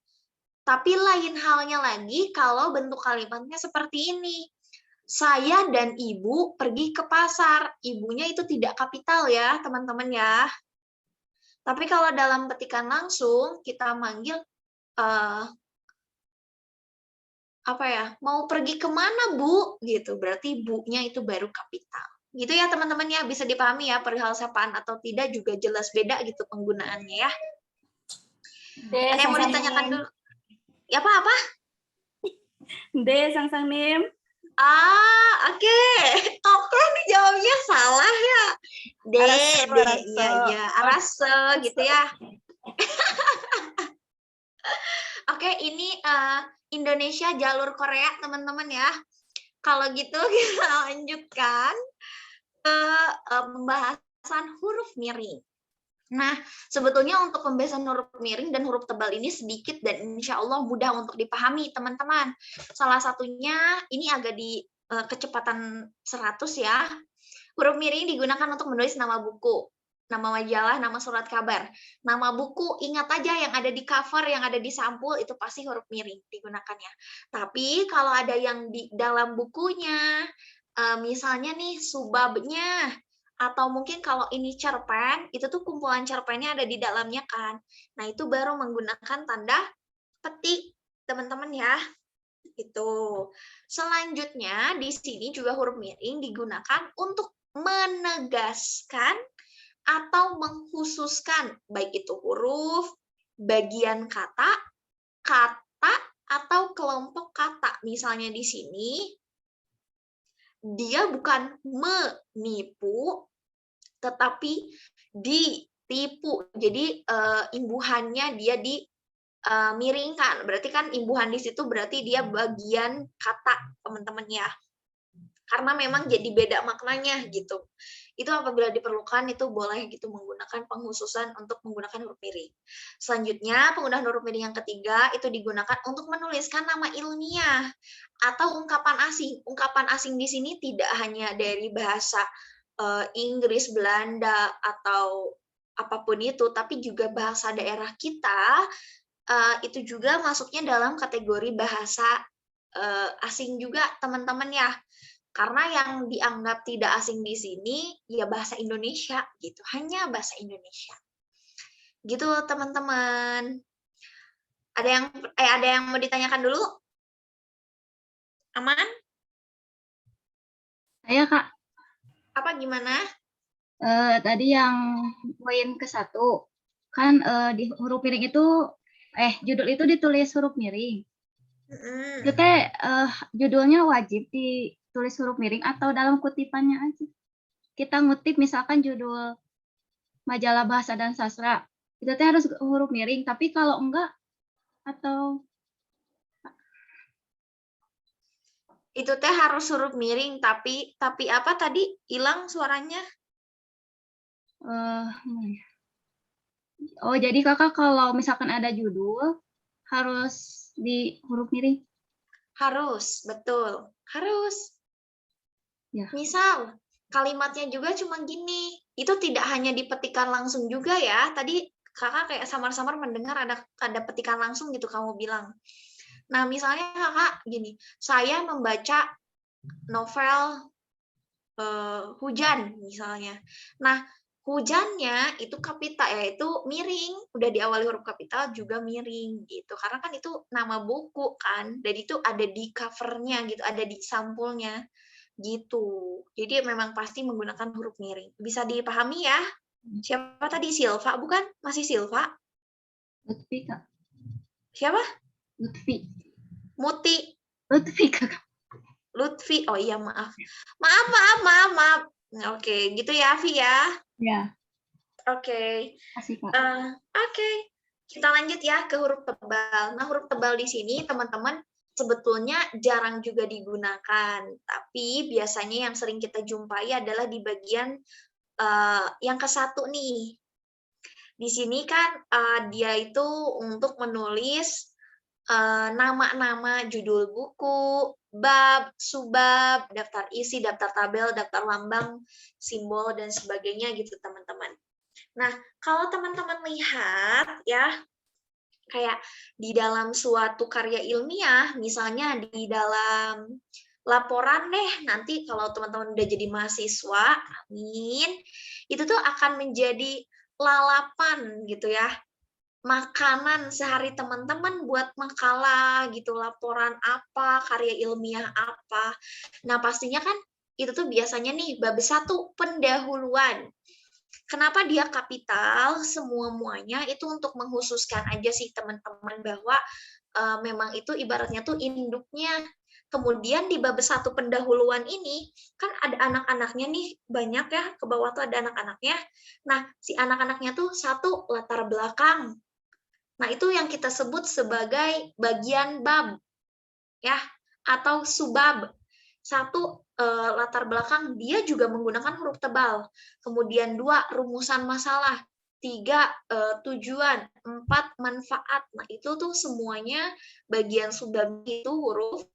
Tapi lain halnya lagi kalau bentuk kalimatnya seperti ini. Saya dan ibu pergi ke pasar. Ibunya itu tidak kapital ya teman-teman ya. Tapi kalau dalam petikan langsung kita manggil apa ya? Mau pergi kemana, Bu? Gitu. Berarti Bu-nya itu baru kapital. Gitu ya teman-teman ya, bisa dipahami ya perihal sapaan atau tidak juga jelas beda gitu penggunaannya ya. Ada yang mau ditanyakan dulu? Ya apa? Sang nim. Oke. Oke, nih jawabnya salah ya. Iya, arase gitu ya. Oke, ini Indonesia jalur Korea, teman-teman ya. Kalau gitu kita lanjutkan ke pembahasan huruf miring. Nah, sebetulnya untuk pembahasan huruf miring dan huruf tebal ini sedikit dan insya Allah mudah untuk dipahami, teman-teman. Salah satunya ini agak di kecepatan 100 ya. Huruf miring digunakan untuk menulis nama buku, nama majalah, nama surat kabar. Nama buku, ingat aja yang ada di cover, yang ada di sampul, itu pasti huruf miring digunakannya. Tapi kalau ada yang di dalam bukunya, misalnya nih subabnya, atau mungkin kalau ini cerpen, itu tuh kumpulan cerpennya ada di dalamnya kan. Nah, itu baru menggunakan tanda petik, teman-teman ya. Itu. Selanjutnya, di sini juga huruf miring digunakan untuk menegaskan atau mengkhususkan, baik itu huruf, bagian kata, atau kelompok kata. Misalnya di sini, dia bukan menipu, tetapi ditipu. Jadi imbuhannya dia dimiringkan. Berarti kan imbuhan di situ berarti dia bagian kata, teman-teman ya. Karena memang jadi beda maknanya gitu. Itu apabila diperlukan itu boleh gitu menggunakan pengkhususan untuk menggunakan huruf miring. Selanjutnya penggunaan huruf miring yang ketiga itu digunakan untuk menuliskan nama ilmiah atau ungkapan asing. Ungkapan asing di sini tidak hanya dari bahasa Inggris, Belanda atau apapun itu, tapi juga bahasa daerah kita itu juga masuknya dalam kategori bahasa asing juga, teman-teman ya. Karena yang dianggap tidak asing di sini ya bahasa Indonesia gitu, hanya bahasa Indonesia. Gitu teman-teman. Ada yang mau ditanyakan dulu? Aman? Saya Kak, Apa gimana? tadi yang poin ke-1 kan di huruf miring itu judul itu ditulis huruf miring. Itu teh judulnya wajib ditulis huruf miring atau dalam kutipannya aja. Kita ngutip misalkan judul majalah bahasa dan sastra, itu teh harus huruf miring. Tapi kalau enggak atau Itu teh harus huruf miring, tapi apa tadi? Hilang suaranya? Oh, jadi Kakak kalau misalkan ada judul harus di huruf miring? Harus, betul. Harus. Ya. Misal, kalimatnya juga cuma gini. Itu tidak hanya dipetikan langsung juga ya. Tadi Kakak kayak samar-samar mendengar ada petikan langsung gitu kamu bilang. Nah, misalnya Kakak gini, saya membaca novel Hujan misalnya. Nah, hujannya itu kapital, yaitu miring, udah diawali huruf kapital juga miring gitu. Karena kan itu nama buku kan, dan itu ada di covernya gitu, ada di sampulnya gitu. Jadi memang pasti menggunakan huruf miring. Bisa dipahami ya? Siapa tadi? Silva, bukan? Masih Silva? Lutfi Kak. Siapa? Lutfi. Muti. Lutfi Kak. Lutfi. Oh iya, maaf. Maaf. Oke, gitu ya, Afi ya. Ya. Oke. Kasih Kak. Oke. Kita lanjut ya ke huruf tebal. Nah, huruf tebal di sini teman-teman sebetulnya jarang juga digunakan, tapi biasanya yang sering kita jumpai adalah di bagian yang ke-1 nih. Di sini kan dia itu untuk menulis nama-nama judul buku, bab, subbab, daftar isi, daftar tabel, daftar lambang, simbol, dan sebagainya gitu teman-teman. Nah, kalau teman-teman lihat ya, kayak di dalam suatu karya ilmiah, misalnya di dalam laporan deh, nanti kalau teman-teman udah jadi mahasiswa, amin, itu tuh akan menjadi lalapan gitu ya. Makanan sehari teman-teman buat makalah gitu, laporan apa, karya ilmiah apa. Nah, pastinya kan itu tuh biasanya nih bab 1 pendahuluan. Kenapa dia kapital? Semua-muanya itu untuk menghususkan aja sih teman-teman bahwa memang itu ibaratnya tuh induknya. Kemudian di bab 1 pendahuluan ini kan ada anak-anaknya nih, banyak ya, ke bawah tuh ada anak-anaknya. Nah, si anak-anaknya tuh 1 latar belakang. Nah, itu yang kita sebut sebagai bagian bab, ya, atau subbab. 1 latar belakang, dia juga menggunakan huruf tebal. Kemudian 2 rumusan masalah. 3 tujuan. 4 manfaat. Nah, itu tuh semuanya bagian subbab itu huruf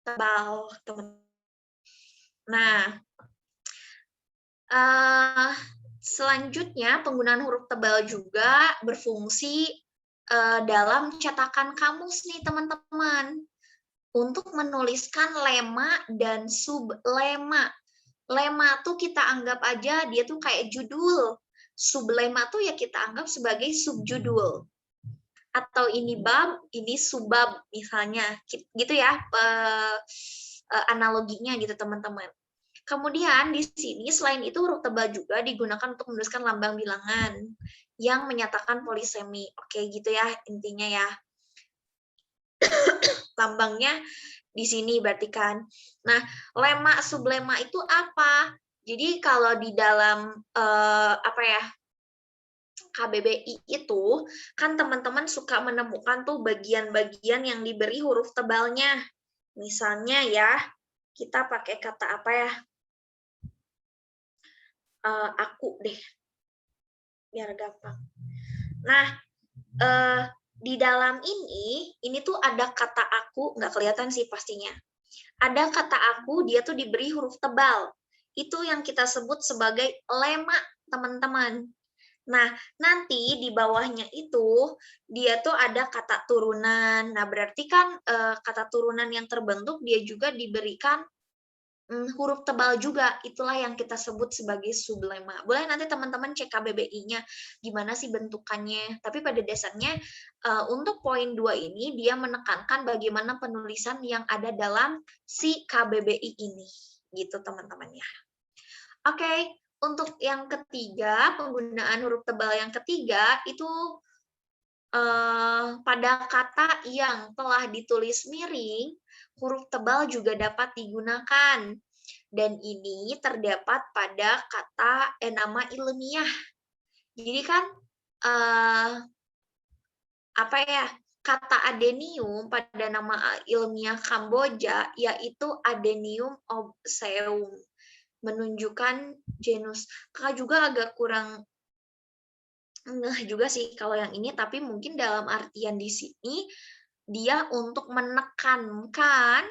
tebal, teman. Nah, selanjutnya penggunaan huruf tebal juga berfungsi dalam cetakan kamus nih teman-teman, untuk menuliskan lema dan sublema. Lema tuh kita anggap aja dia tuh kayak judul, sublema tuh ya kita anggap sebagai subjudul, atau ini bab, ini subbab misalnya, gitu ya analoginya gitu teman-teman. Kemudian di sini selain itu huruf tebal juga digunakan untuk menuliskan lambang bilangan yang menyatakan polisemi. Oke, gitu ya intinya ya. Lambangnya di sini berarti kan. Nah, lema sublema itu apa? Jadi kalau di dalam KBBI itu kan teman-teman suka menemukan tuh bagian-bagian yang diberi huruf tebalnya. Misalnya ya, kita pakai kata apa ya? Aku deh, biar gampang. Nah, di dalam ini tuh ada kata aku, nggak kelihatan sih pastinya. Ada kata aku, dia tuh diberi huruf tebal. Itu yang kita sebut sebagai lema, teman-teman. Nah, nanti di bawahnya itu, dia tuh ada kata turunan. Nah, berarti kan kata turunan yang terbentuk, dia juga diberikan huruf tebal juga, itulah yang kita sebut sebagai sublema. Boleh nanti teman-teman cek KBBI-nya gimana sih bentukannya. Tapi pada dasarnya untuk poin 2 ini dia menekankan bagaimana penulisan yang ada dalam si KBBI ini, gitu teman-teman ya. Oke, untuk yang ketiga, penggunaan huruf tebal yang ketiga itu pada kata yang telah ditulis miring, huruf tebal juga dapat digunakan. Dan ini terdapat pada kata nama ilmiah. Jadi kan kata adenium pada nama ilmiah Kamboja yaitu Adenium obseum, menunjukkan genus. Kakak juga agak kurang ngeh juga sih kalau yang ini, tapi mungkin dalam artian di sini dia untuk menekankan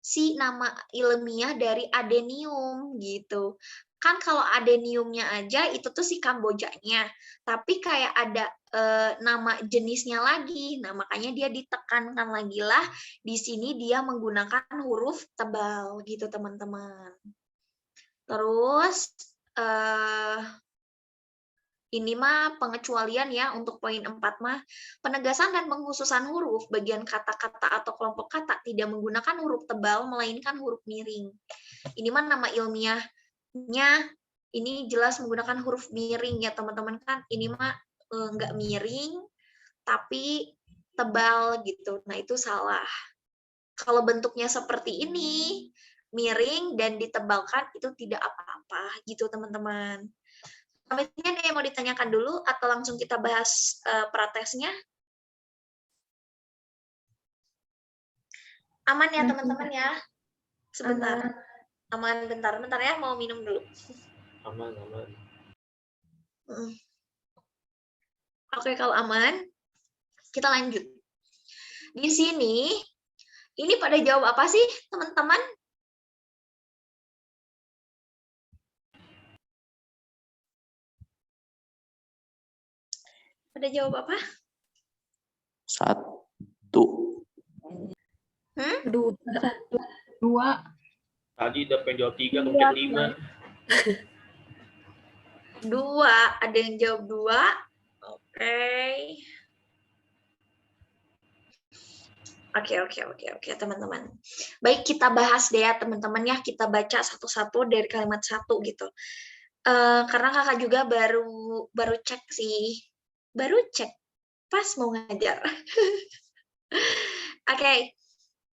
si nama ilmiah dari adenium gitu. Kan kalau adeniumnya aja itu tuh si Kambojanya, tapi kayak ada nama jenisnya lagi. Nah, makanya dia ditekankan lagi lah di sini dia menggunakan huruf tebal gitu, teman-teman. Terus ini mah pengecualian ya untuk poin 4 mah. Penegasan dan pengkhususan huruf bagian kata-kata atau kelompok kata tidak menggunakan huruf tebal melainkan huruf miring. Ini mah nama ilmiahnya ini jelas menggunakan huruf miring ya teman-teman kan. Ini mah nggak miring tapi tebal gitu. Nah, itu salah. Kalau bentuknya seperti ini, miring dan ditebalkan itu tidak apa-apa gitu teman-teman. Sampai sini ada yang mau ditanyakan dulu atau langsung kita bahas pratesnya? Aman ya teman-teman ya? Sebentar. Aman, bentar ya, mau minum dulu. Aman. Oke, kalau aman, kita lanjut. Di sini, ini pada jawab apa sih teman-teman? Pada jawab apa? 1. 2. Tadi udah pengen jawab 3, kemudian 5. 2, ada yang jawab 2. Oke, teman-teman. Baik, kita bahas deh ya, teman-teman ya. Kita baca satu-satu dari kalimat 1 gitu. Karena kakak juga baru cek sih. Baru cek pas mau ngajar. Oke,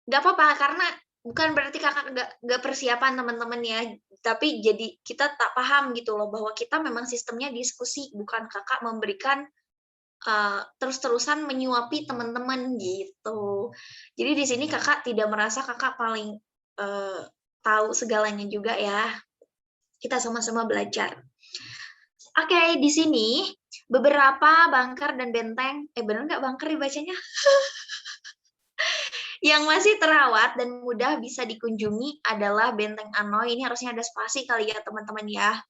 nggak apa-apa karena bukan berarti kakak nggak persiapan teman-teman ya, tapi jadi kita tak paham gitu loh bahwa kita memang sistemnya diskusi, bukan kakak memberikan terus-terusan menyuapi teman-teman gitu. Jadi di sini kakak tidak merasa kakak paling tahu segalanya juga ya. Kita sama-sama belajar. Oke, di sini beberapa bunker dan benteng, bener nggak bunker dibacanya? Yang masih terawat dan mudah bisa dikunjungi adalah Benteng Anoy. Ini harusnya ada spasi kali ya teman-teman ya.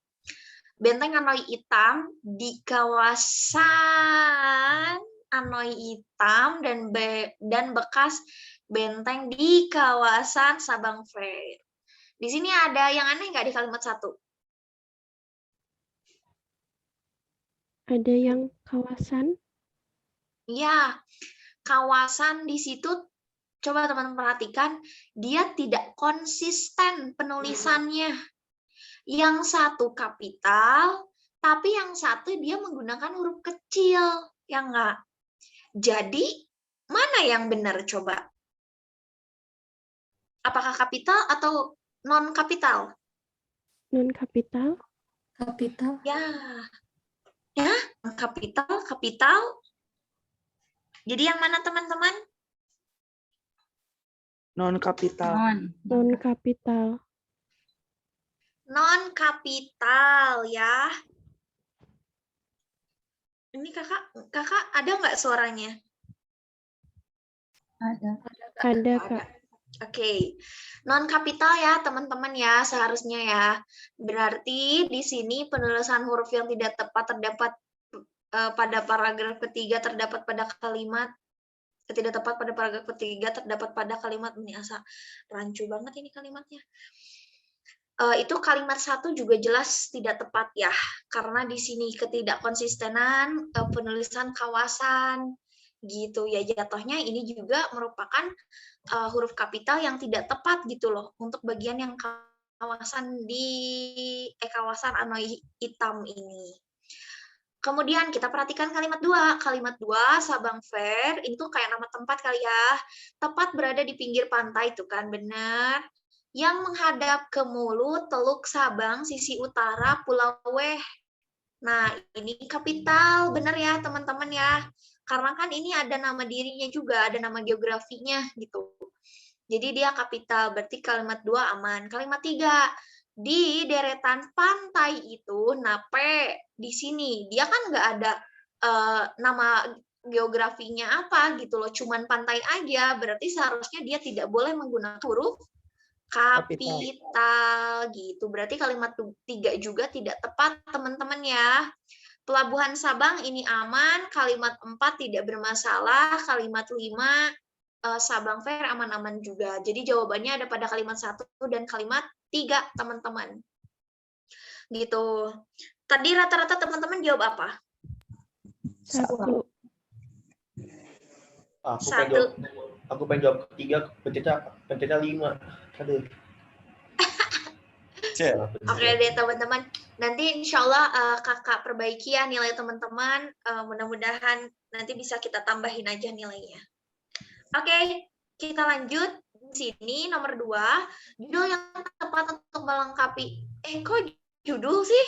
Benteng Anoy Hitam di kawasan Anoy Hitam dan bekas benteng di kawasan Sabang Fair. Di sini ada yang aneh nggak di kalimat 1? Ada yang kawasan? Ya, kawasan di situ. Coba teman-teman perhatikan, dia tidak konsisten penulisannya. Yang satu kapital, tapi yang satu dia menggunakan huruf kecil, ya enggak? Jadi, mana yang benar coba? Apakah kapital atau non-kapital? Non-kapital? Kapital. Ya, kapital. Jadi yang mana teman-teman? Non-kapital. Non-kapital. Non-kapital ya. Ini kakak ada nggak suaranya? Ada, Kak. Oke. Non-kapital ya teman-teman ya seharusnya ya. Berarti di sini penulisan huruf yang tidak tepat terdapat pada paragraf ketiga terdapat pada kalimat tidak tepat pada paragraf ketiga terdapat pada kalimat ini asa rancu banget ini kalimatnya. Itu kalimat 1 juga jelas tidak tepat ya, karena di sini ketidakkonsistenan penulisan kawasan gitu ya, jatuhnya ini juga merupakan huruf kapital yang tidak tepat gitu loh untuk bagian yang kawasan kawasan Anoy Hitam ini. Kemudian kita perhatikan kalimat 2. Kalimat 2, Sabang Fair, itu kayak nama tempat kali ya. Tepat berada di pinggir pantai, itu kan benar. Yang menghadap ke mulut Teluk Sabang, sisi utara Pulau Weh. Nah, ini kapital, benar ya teman-teman ya. Karena kan ini ada nama dirinya juga, ada nama geografinya gitu. Jadi dia kapital, berarti kalimat 2 aman. Kalimat 3, di deretan pantai itu, nape di sini dia kan nggak ada nama geografinya apa gitu loh, cuman pantai aja, berarti seharusnya dia tidak boleh menggunakan huruf kapital gitu. Berarti kalimat 3 juga tidak tepat teman-teman ya. Pelabuhan Sabang ini aman, kalimat 4 tidak bermasalah, kalimat 5 Sabang Fair aman-aman juga. Jadi jawabannya ada pada kalimat 1 dan kalimat 3, teman-teman. Gitu. Tadi rata-rata teman-teman jawab apa? 1. Aku pengen jawab 3, pencetak 5. Aduh. Oke deh teman-teman. Nanti insya Allah kakak perbaiki ya nilai teman-teman. Mudah-mudahan nanti bisa kita tambahin aja nilainya. Oke, kita lanjut. Di sini nomor 2, judul yang tepat untuk melengkapi. Kok judul sih?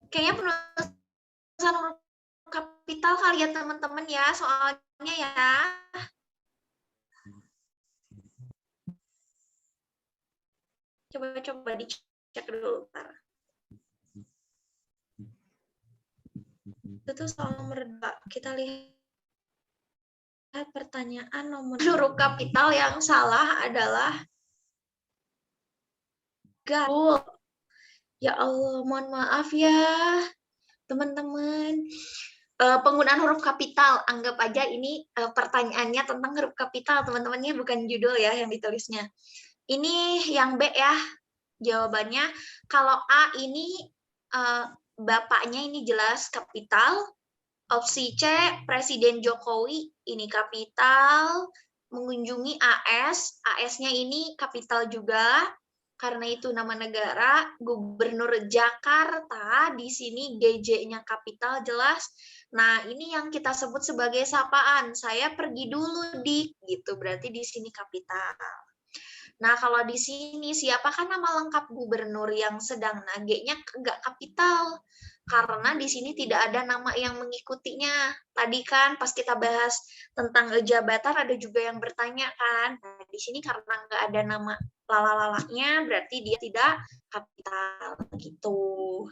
Kayaknya penulisan huruf kapital kali ya teman-teman ya, soalnya ya. Coba dicek dulu. Bentar. Itu soal nomor 2. Kita lihat pertanyaan nomor huruf kapital yang salah adalah gaul. Ya Allah, mohon maaf ya teman-teman. penggunaan huruf kapital. Anggap aja ini pertanyaannya tentang huruf kapital, teman-temannya, bukan judul ya yang ditulisnya. Ini yang B ya, jawabannya. Kalau A ini bapaknya ini jelas kapital. Opsi C, Presiden Jokowi ini kapital. Mengunjungi AS, AS-nya ini kapital juga. Karena itu nama negara. Gubernur Jakarta, di sini GJ-nya kapital jelas. Nah, ini yang kita sebut sebagai sapaan. Saya pergi dulu, Dik, gitu. Berarti di sini kapital. Nah, kalau di sini siapakah nama lengkap gubernur yang sedang? Nah, G-nya enggak kapital. Karena di sini tidak ada nama yang mengikutinya. Tadi kan pas kita bahas tentang jabatan ada juga yang bertanya kan. Nah, di sini karena enggak ada nama lala-lalanya berarti dia tidak kapital gitu.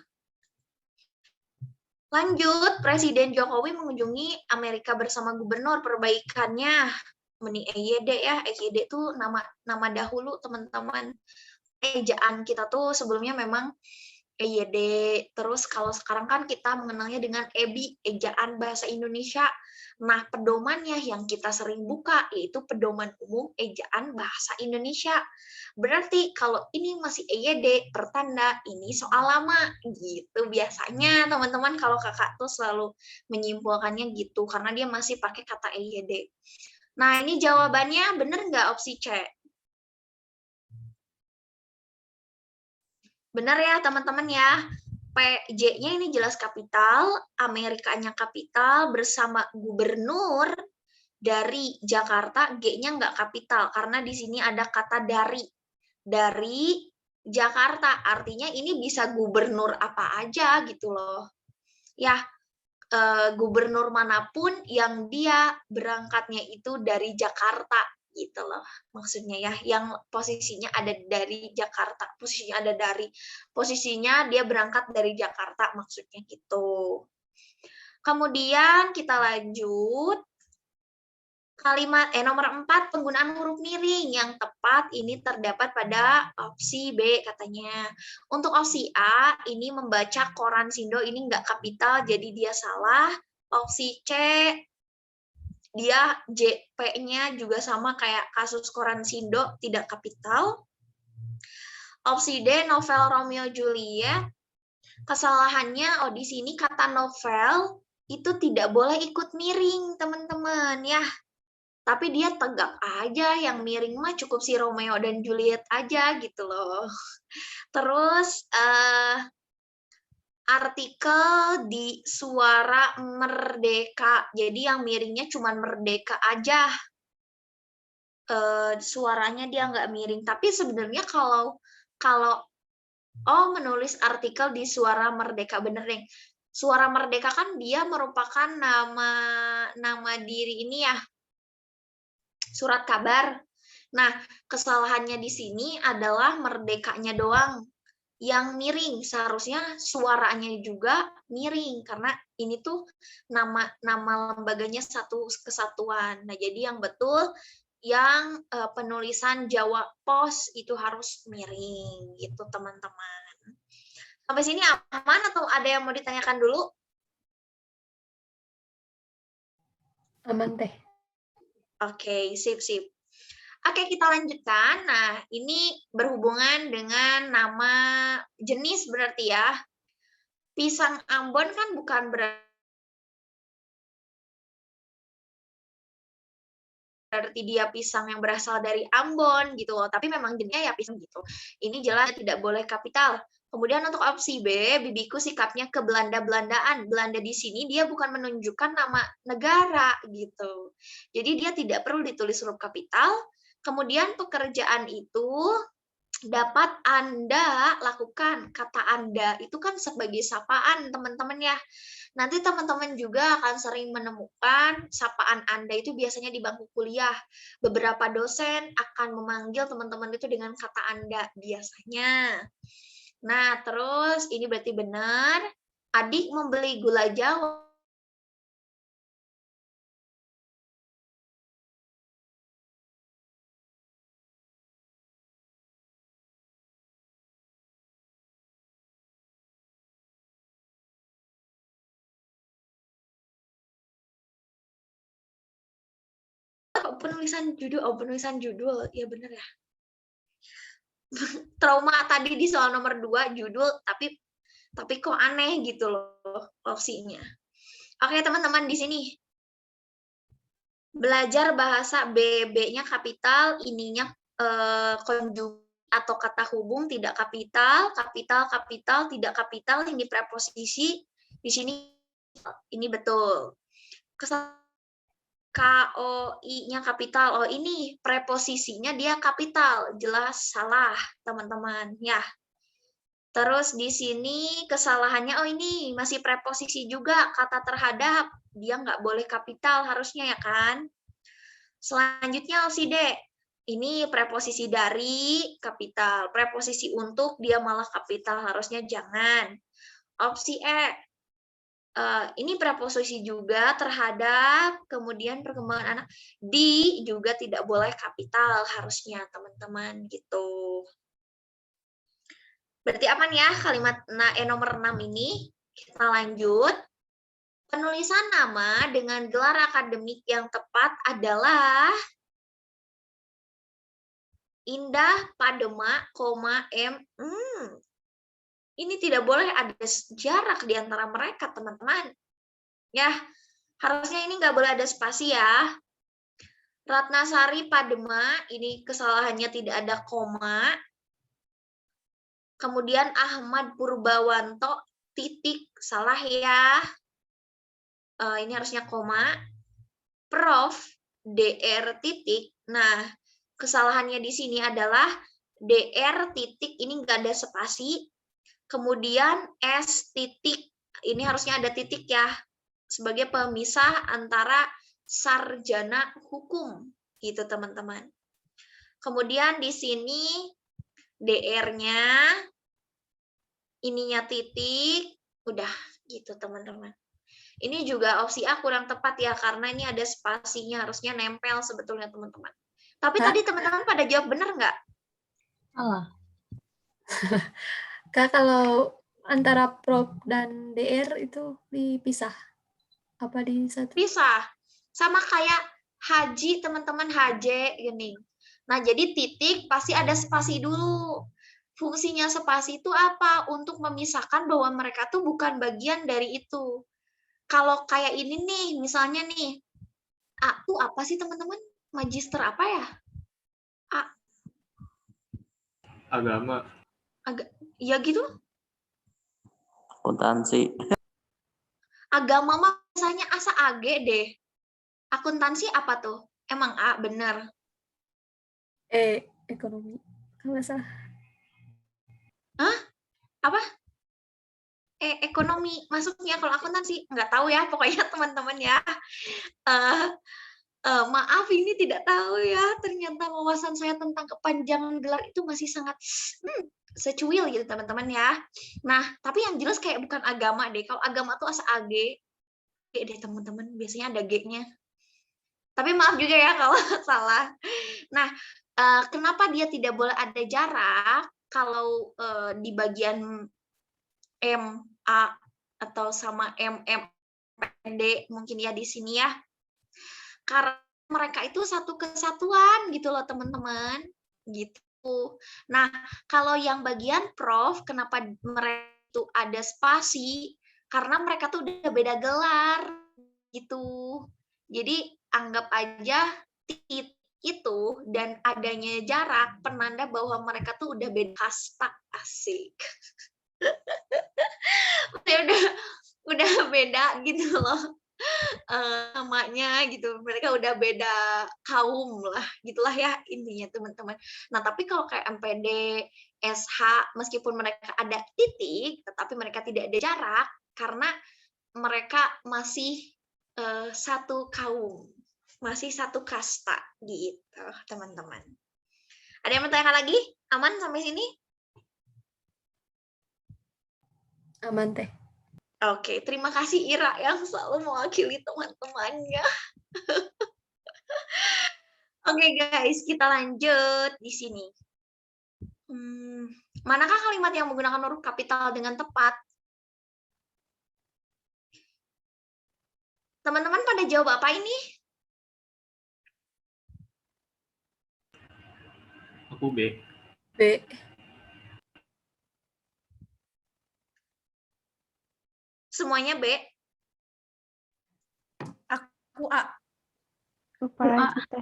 Lanjut, Presiden Jokowi mengunjungi Amerika bersama gubernur. Perbaikannya meni EYD ya, EYD itu nama dahulu teman-teman. Ejaan kita tuh sebelumnya memang EYD, terus kalau sekarang kan kita mengenalnya dengan EBI, ejaan bahasa Indonesia. Nah, pedomannya yang kita sering buka yaitu pedoman umum ejaan bahasa Indonesia. Berarti kalau ini masih EYD, pertanda ini soal lama gitu. Biasanya teman-teman kalau kakak tuh selalu menyimpulkannya gitu karena dia masih pakai kata EYD. Nah, ini jawabannya benar nggak opsi C? Benar ya teman-teman ya. PJ-nya ini jelas kapital, Amerikanya kapital, bersama gubernur dari Jakarta, G-nya nggak kapital, karena di sini ada kata dari. Dari Jakarta, artinya ini bisa gubernur apa aja gitu loh. Ya, gubernur manapun yang dia berangkatnya itu dari Jakarta gitu loh maksudnya ya, yang posisinya ada dari Jakarta, posisinya dia berangkat dari Jakarta maksudnya gitu. Kemudian kita lanjut kalimat nomor 4, penggunaan huruf miring yang tepat ini terdapat pada opsi B katanya. Untuk opsi A ini membaca koran Sindo ini enggak kapital jadi dia salah. Opsi C dia JP-nya juga sama kayak kasus koran Sindo, tidak kapital. Opsi D, novel Romeo Juliet. Kesalahannya, di sini kata novel itu tidak boleh ikut miring, teman-teman, ya. Tapi dia tegak aja, yang miring mah cukup si Romeo dan Juliet aja, gitu loh. Terus, artikel di Suara Merdeka. Jadi yang miringnya cuma Merdeka aja. Suaranya dia nggak miring. Tapi sebenarnya kalau menulis artikel di Suara Merdeka, bener deh. Suara Merdeka kan dia merupakan nama diri ini ya, surat kabar. Nah, kesalahannya di sini adalah merdekanya doang yang miring, seharusnya suaranya juga miring karena ini tuh nama lembaganya satu kesatuan. Nah, jadi yang betul yang penulisan Jawa Pos itu harus miring gitu, teman-teman. Sampai sini aman atau ada yang mau ditanyakan dulu? Aman teh. Oke, sip. Oke, kita lanjutkan. Nah, ini berhubungan dengan nama jenis berarti ya. Pisang Ambon kan bukan berarti dia pisang yang berasal dari Ambon gitu loh, tapi memang jenisnya ya pisang gitu. Ini jelas tidak boleh kapital. Kemudian untuk opsi B, bibiku sikapnya ke Belanda-Belandaan. Belanda di sini dia bukan menunjukkan nama negara gitu. Jadi dia tidak perlu ditulis huruf kapital. Kemudian pekerjaan itu dapat Anda lakukan. Kata Anda itu kan sebagai sapaan, teman-teman ya. Nanti teman-teman juga akan sering menemukan sapaan Anda itu biasanya di bangku kuliah. Beberapa dosen akan memanggil teman-teman itu dengan kata Anda biasanya. Nah, terus ini berarti benar. Adik membeli gula Jawa penulisan judul, ya bener ya. Trauma tadi di soal nomor 2 judul, tapi kok aneh gitu loh opsinya. Oke teman-teman, di sini belajar bahasa BB-nya kapital, ininya konjugasi atau kata hubung tidak kapital, kapital tidak kapital, ini preposisi di sini ini betul. KOI-nya kapital. Oh, ini preposisinya dia kapital. Jelas salah, teman-teman. Ya. Terus di sini kesalahannya, oh ini masih preposisi juga, kata terhadap. Dia nggak boleh kapital harusnya ya kan? Selanjutnya opsi D. Ini preposisi dari kapital. Preposisi untuk dia malah kapital, harusnya jangan. Opsi E. Ini preposisi juga terhadap, kemudian perkembangan anak di juga tidak boleh kapital harusnya teman-teman gitu. Berarti aman ya kalimat nomor 6 ini. Kita lanjut. Penulisan nama dengan gelar akademik yang tepat adalah Indah Padema, M. Ini tidak boleh ada jarak di antara mereka, teman-teman. Ya, harusnya ini nggak boleh ada spasi ya. Ratnasari Padema, ini kesalahannya tidak ada koma. Kemudian Ahmad Purbawanto, titik, salah ya. Ini harusnya koma. Prof, DR titik. Nah, kesalahannya di sini adalah DR titik, ini nggak ada spasi. Kemudian S titik, ini harusnya ada titik ya, sebagai pemisah antara sarjana hukum, gitu teman-teman. Kemudian di sini DR-nya, ininya titik, udah gitu teman-teman. Ini juga opsi A kurang tepat ya, karena ini ada spasinya, harusnya nempel sebetulnya teman-teman. Tapi tadi teman-teman pada jawab benar nggak? Salah. Kak, kalau antara Prof dan DR itu dipisah? Apa di satu? Bisa. Sama kayak haji, teman-teman, HJ gini. Nah, jadi titik pasti ada spasi dulu. Fungsinya spasi itu apa? Untuk memisahkan bahwa mereka tuh bukan bagian dari itu. Kalau kayak ini nih, misalnya nih, A tuh apa sih teman-teman? Magister apa ya? A. Agama. Ya gitu. Akuntansi. Agama mah biasanya asa AG deh. Akuntansi apa tuh? Emang A, bener. Ekonomi. Kalau nggak salah. Hah? Apa? Ekonomi. Masuknya kalau akuntansi. Nggak tahu ya, pokoknya teman-teman ya. Maaf, ini tidak tahu ya. Ternyata wawasan saya tentang kepanjangan gelar itu masih sangat secuil gitu teman-teman ya. Nah, tapi yang jelas kayak bukan agama deh. Kalau agama tuh asa AG. Deh teman-teman, biasanya ada G-nya. Tapi maaf juga ya kalau salah. Nah, kenapa dia tidak boleh ada jarak kalau di bagian M, A, atau sama M, D mungkin ya di sini ya. Karena mereka itu satu kesatuan gitu loh teman-teman. Gitu. Nah, kalau yang bagian Prof, kenapa mereka itu ada spasi? Karena mereka tuh udah beda gelar gitu. Jadi anggap aja titik itu dan adanya jarak penanda bahwa mereka tuh udah beda kasta, asik. udah beda gitu loh. Namanya gitu, mereka udah beda kaum lah, gitulah ya intinya teman-teman. Nah tapi kalau kayak MPD, SH, meskipun mereka ada titik, tetapi mereka tidak ada jarak karena mereka masih satu kaum, masih satu kasta gitu teman-teman. Ada yang mau tanya lagi? Aman sampai sini? Aman teh. Oke, terima kasih Ira yang selalu mewakili teman-temannya. Oke guys, kita lanjut di sini. Manakah kalimat yang menggunakan huruf kapital dengan tepat? Teman-teman pada jawab apa ini? Aku B. B. Semuanya B. Aku A. Lupa lagi teh.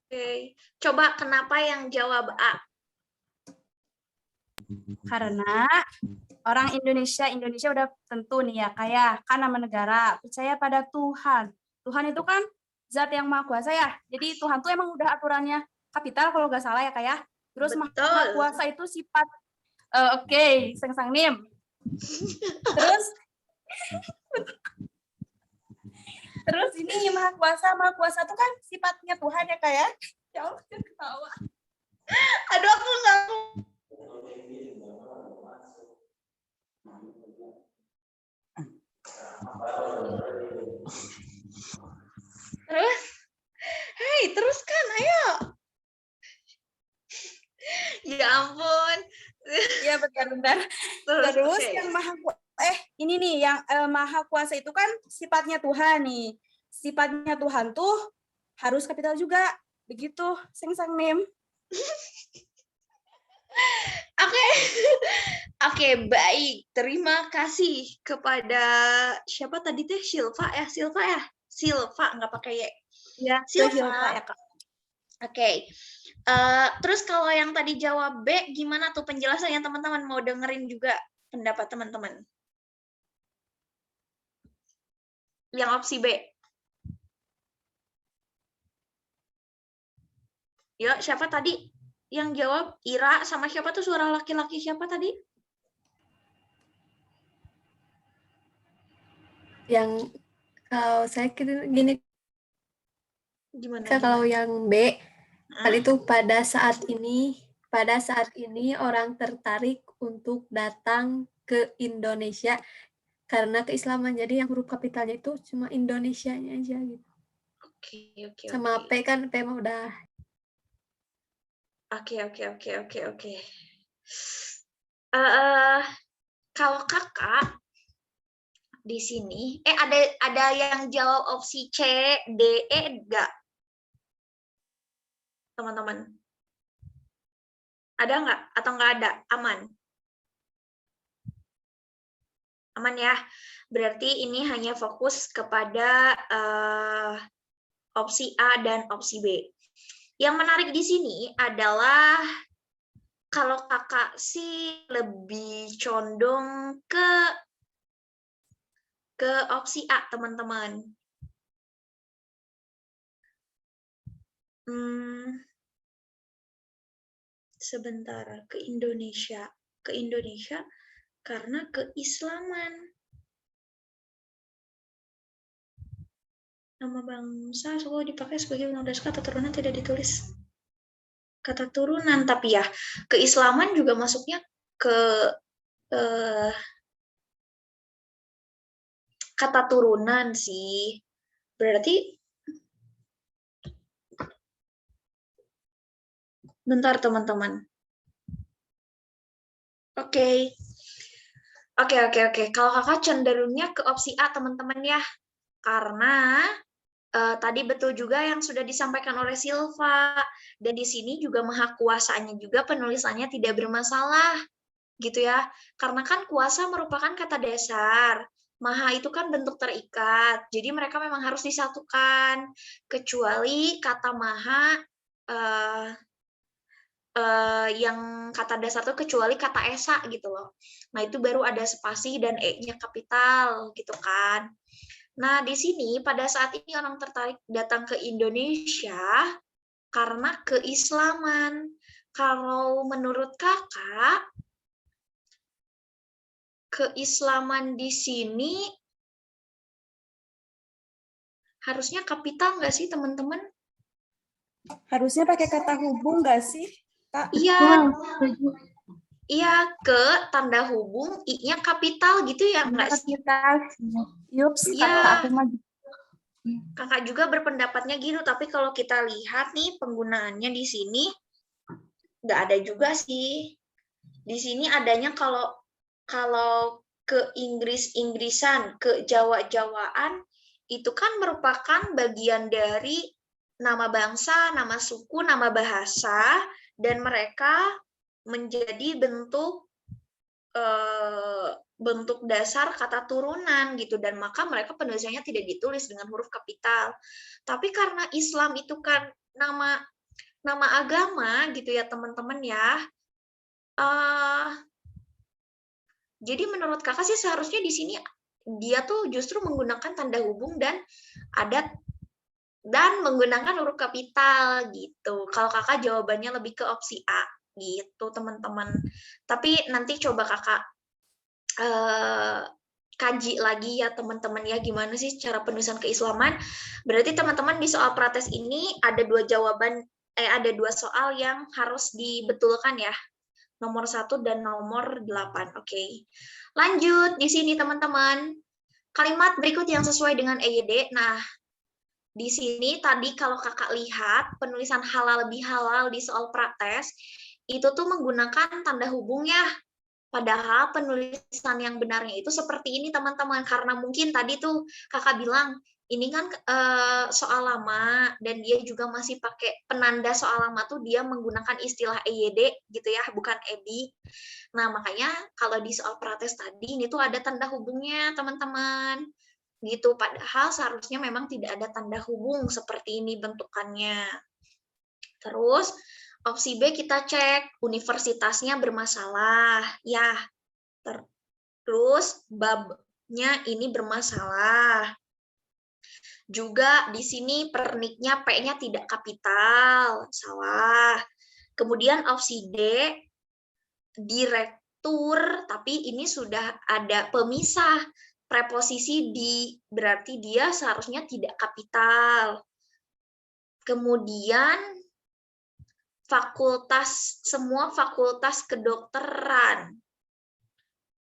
Oke. Coba kenapa yang jawab A? Karena orang Indonesia udah tentu nih ya, kayak kan nama negara, percaya pada Tuhan. Tuhan itu kan zat yang maha kuasa ya. Jadi Tuhan tuh emang udah aturannya kapital kalau nggak salah ya kayak. Terus maha Betul. kuasa itu sifat oke, Sang Nim. Terus ini maha kuasa tuh kan sifatnya Tuhan ya kayak. Ya Allah, jangan ketawa. Aduh, aku nggak. Terus, hei, teruskan, ayo. Ya ampun. Iya bentar. Terus oke. yang ini nih yang maha kuasa itu kan sifatnya Tuhan nih. Sifatnya Tuhan tuh harus kapital juga. Begitu, Sang Nim. Oke, baik. Terima kasih kepada siapa tadi teh? Silva ya? Silva, nggak pakai Y. Ya, Silva. ya, Kak. Oke. Terus kalau yang tadi jawab B, gimana tuh penjelasannya teman-teman? Mau dengerin juga pendapat teman-teman? Yang opsi B. Yuk, siapa tadi yang jawab? Ira sama siapa tuh suara laki-laki siapa tadi? Yang kalau saya kira gini, Gimana? kalau yang B, hal itu pada saat ini orang tertarik untuk datang ke Indonesia karena keislaman. Jadi yang huruf kapitalnya itu cuma Indonesianya aja gitu. Oke. Sama P kan P mah udah. Oke. Kalau kakak di sini, ada yang jawab opsi C, D, E enggak? Teman-teman. Ada nggak? Atau nggak ada? Aman? Aman ya? Berarti ini hanya fokus kepada opsi A dan opsi B. Yang menarik di sini adalah kalau kakak sih lebih condong ke opsi A, teman-teman. Sebentar, ke Indonesia karena keislaman. Nama bangsa selalu dipakai sebagai penodai kata turunan tidak ditulis kata turunan, tapi ya keislaman juga masuknya ke kata turunan sih. Berarti bentar teman-teman. Oke. Kalau kakak cenderungnya ke opsi A teman-teman ya. Karena tadi betul juga yang sudah disampaikan oleh Silva, dan di sini juga maha kuasanya juga penulisannya tidak bermasalah, gitu ya. Karena kan kuasa merupakan kata dasar, maha itu kan bentuk terikat, jadi mereka memang harus disatukan, kecuali kata maha yang kata dasar itu kecuali kata esa gitu loh. Nah itu baru ada spasi dan E-nya kapital gitu kan. Nah, di sini pada saat ini orang tertarik datang ke Indonesia karena keislaman. Kalau menurut kakak, keislaman di sini harusnya kapital nggak sih, teman-teman? Harusnya pakai kata hubung nggak sih, Kak? Iya, ke tanda hubung, I-nya kapital gitu ya, nggak sih? Yups, Iya. aku mah. Kakak juga berpendapatnya gitu, tapi kalau kita lihat nih penggunaannya di sini nggak ada juga sih. Di sini adanya kalau ke Inggrisan, ke Jawa-Jawaan itu kan merupakan bagian dari nama bangsa, nama suku, nama bahasa, dan mereka menjadi bentuk dasar kata turunan gitu, dan maka mereka penulisannya tidak ditulis dengan huruf kapital. Tapi karena Islam itu kan nama agama gitu ya teman-teman ya. Jadi menurut kakak sih seharusnya di sini dia tuh justru menggunakan tanda hubung dan adat dan menggunakan huruf kapital gitu. Kalau kakak jawabannya lebih ke opsi A gitu teman-teman. Tapi nanti coba kakak kaji lagi ya teman-teman ya, gimana sih cara penulisan keislaman. Berarti teman-teman di soal prates ini ada ada dua soal yang harus dibetulkan ya. Nomor 1 dan nomor 8. Oke. Lanjut di sini teman-teman. Kalimat berikut yang sesuai dengan EYD. Nah, di sini tadi kalau kakak lihat penulisan halal bihalal di soal prates itu tuh menggunakan tanda hubung ya. Padahal penulisan yang benarnya itu seperti ini teman-teman, karena mungkin tadi tuh kakak bilang ini kan soal lama dan dia juga masih pakai penanda soal lama tuh dia menggunakan istilah EYD gitu ya, bukan EBI. Nah makanya kalau di soal prates tadi ini tuh ada tanda hubungnya teman-teman gitu, padahal seharusnya memang tidak ada tanda hubung seperti ini bentukannya. Terus opsi B kita cek universitasnya bermasalah ya, terus babnya ini bermasalah. Juga di sini perniknya P-nya tidak kapital, salah. Kemudian opsi D, direktur, tapi ini sudah ada pemisah. Preposisi di, berarti dia seharusnya tidak kapital. Kemudian semua fakultas kedokteran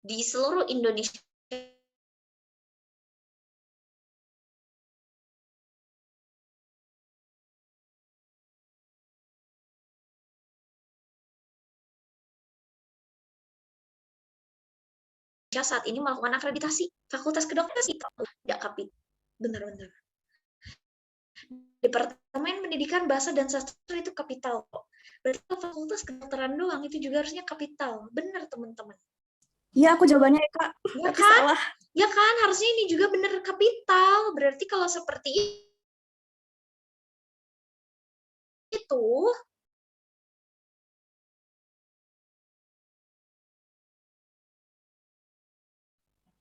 di seluruh Indonesia saat ini melakukan akreditasi. Fakultas kedokteran itu tidak kapital. Benar-benar. Departemen Pendidikan Bahasa dan Sastra itu kapital kok. Berarti fakultas kedokteran doang itu juga harusnya kapital. Benar teman-teman. Iya, aku jawabannya Kak. Ya kan? Salah. Ya kan, harusnya ini juga benar kapital. Berarti kalau seperti itu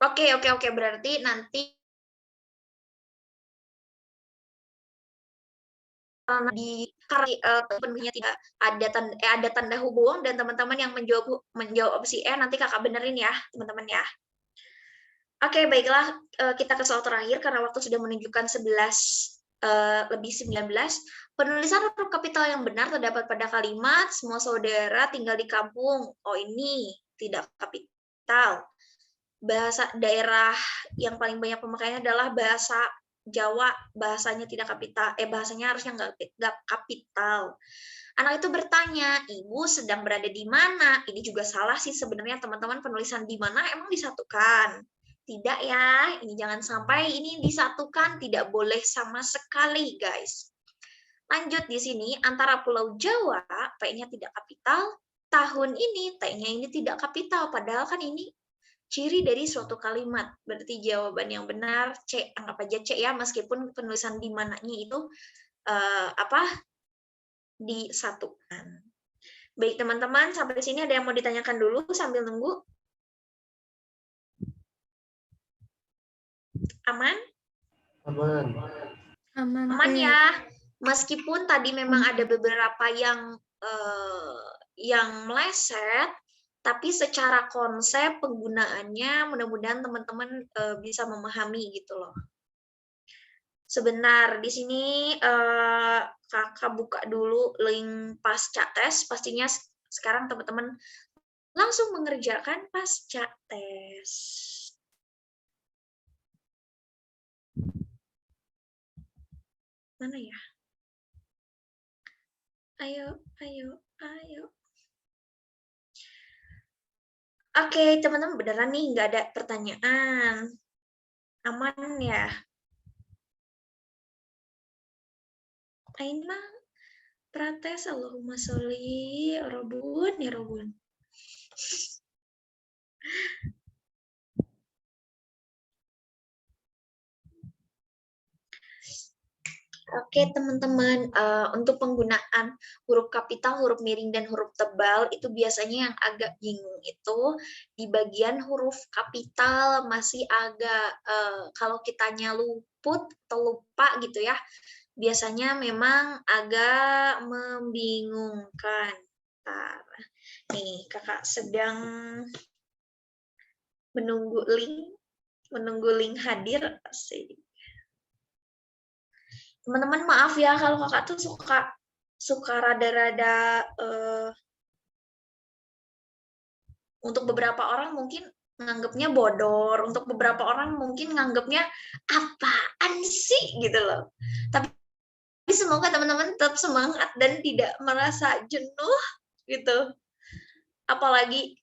Oke, berarti nanti di penuhnya tidak ada tanda hubung dan teman-teman yang menjawab opsi E nanti kakak benerin ya teman-teman ya. Oke, baiklah kita ke soal terakhir karena waktu sudah menunjukkan 11:19. Penulisan huruf kapital yang benar terdapat pada kalimat semua saudara tinggal di kampung. Oh, ini tidak kapital. Bahasa daerah yang paling banyak pemakaiannya adalah bahasa Jawa, bahasanya tidak kapital, bahasanya harusnya nggak kapital. Anak itu bertanya, ibu sedang berada di mana? Ini juga salah sih sebenarnya teman-teman, penulisan di mana emang disatukan. Tidak ya, ini jangan sampai ini disatukan, tidak boleh sama sekali guys. Lanjut di sini, antara Pulau Jawa, P-nya tidak kapital, tahun ini, T-nya ini tidak kapital, padahal kan ini ciri dari suatu kalimat. Berarti jawaban yang benar C, anggap aja C ya, meskipun penulisan di mananya itu disatukan. Baik teman-teman, sampai di sini ada yang mau ditanyakan dulu sambil nunggu? Aman? Aman ya. Meskipun tadi memang ada beberapa yang meleset, tapi secara konsep penggunaannya mudah-mudahan teman-teman bisa memahami gitu loh. Sebentar, di sini kakak buka dulu link pasca tes. Pastinya sekarang teman-teman langsung mengerjakan pasca tes. Mana ya? Ayo. Oke, teman-teman beneran nih nggak ada pertanyaan. Aman ya? Aina Prates, Allahumma sholli Robun ya Robun. Oke teman-teman, untuk penggunaan huruf kapital, huruf miring, dan huruf tebal itu biasanya yang agak bingung itu di bagian huruf kapital masih agak kalau kitanya luput atau lupa gitu ya, biasanya memang agak membingungkan. Bentar. Nih kakak sedang menunggu link hadir sih. Teman-teman maaf ya kalau kakak tuh suka rada-rada untuk beberapa orang mungkin nganggapnya bodor, untuk beberapa orang mungkin nganggapnya apaan sih gitu loh. Tapi semoga teman-teman tetap semangat dan tidak merasa jenuh gitu. Apalagi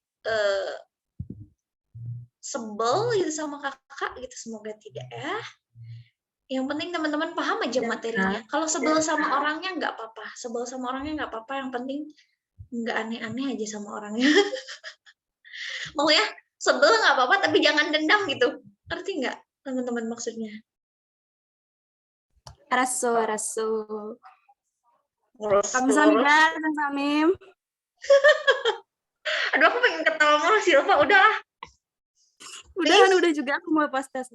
sebel gitu sama kakak gitu, semoga tidak ya. Yang penting teman-teman paham aja materinya. Kalau sebel sama orangnya nggak apa-apa. Sebel sama orangnya nggak apa-apa. Yang penting nggak aneh-aneh aja sama orangnya. Mau ya, sebel nggak apa-apa, tapi jangan dendam gitu. Ngerti nggak teman-teman maksudnya? Raso. Kamsahamnida, Samim. Aduh, aku pengen ketawa sama Silva. Udah. Udah juga aku mau postas.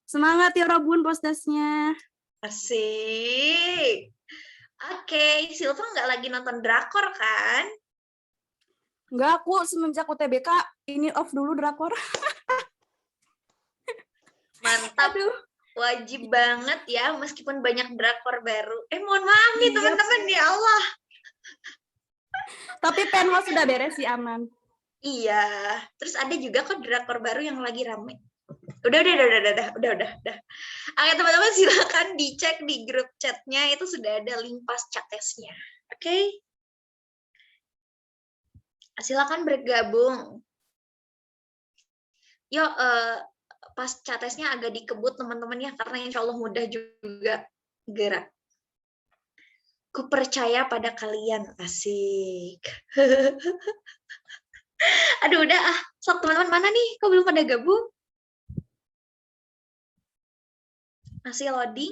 Semangat ya Robun postasnya. Asik. Oke, Silva nggak lagi nonton drakor kan? Enggak, aku semenjak UTBK ini off dulu drakor. Mantap. Aduh. Wajib banget ya, meskipun banyak drakor baru. Mohon maaf nih teman-teman, ya Allah. Tapi Penhouse sudah beres sih, aman. Iya. Terus ada juga kok drakor baru yang lagi rame. Udah. Oke teman-teman, silakan dicek di grup chatnya, itu sudah ada link pasca tesnya. Oke? Silakan bergabung. Yuk, pasca tesnya agak dikebut teman-teman ya, karena insya Allah mudah juga gerak. Ku percaya pada kalian, asik. Aduh udah sok teman-teman mana nih? Kok belum pada gabung? Masih loading?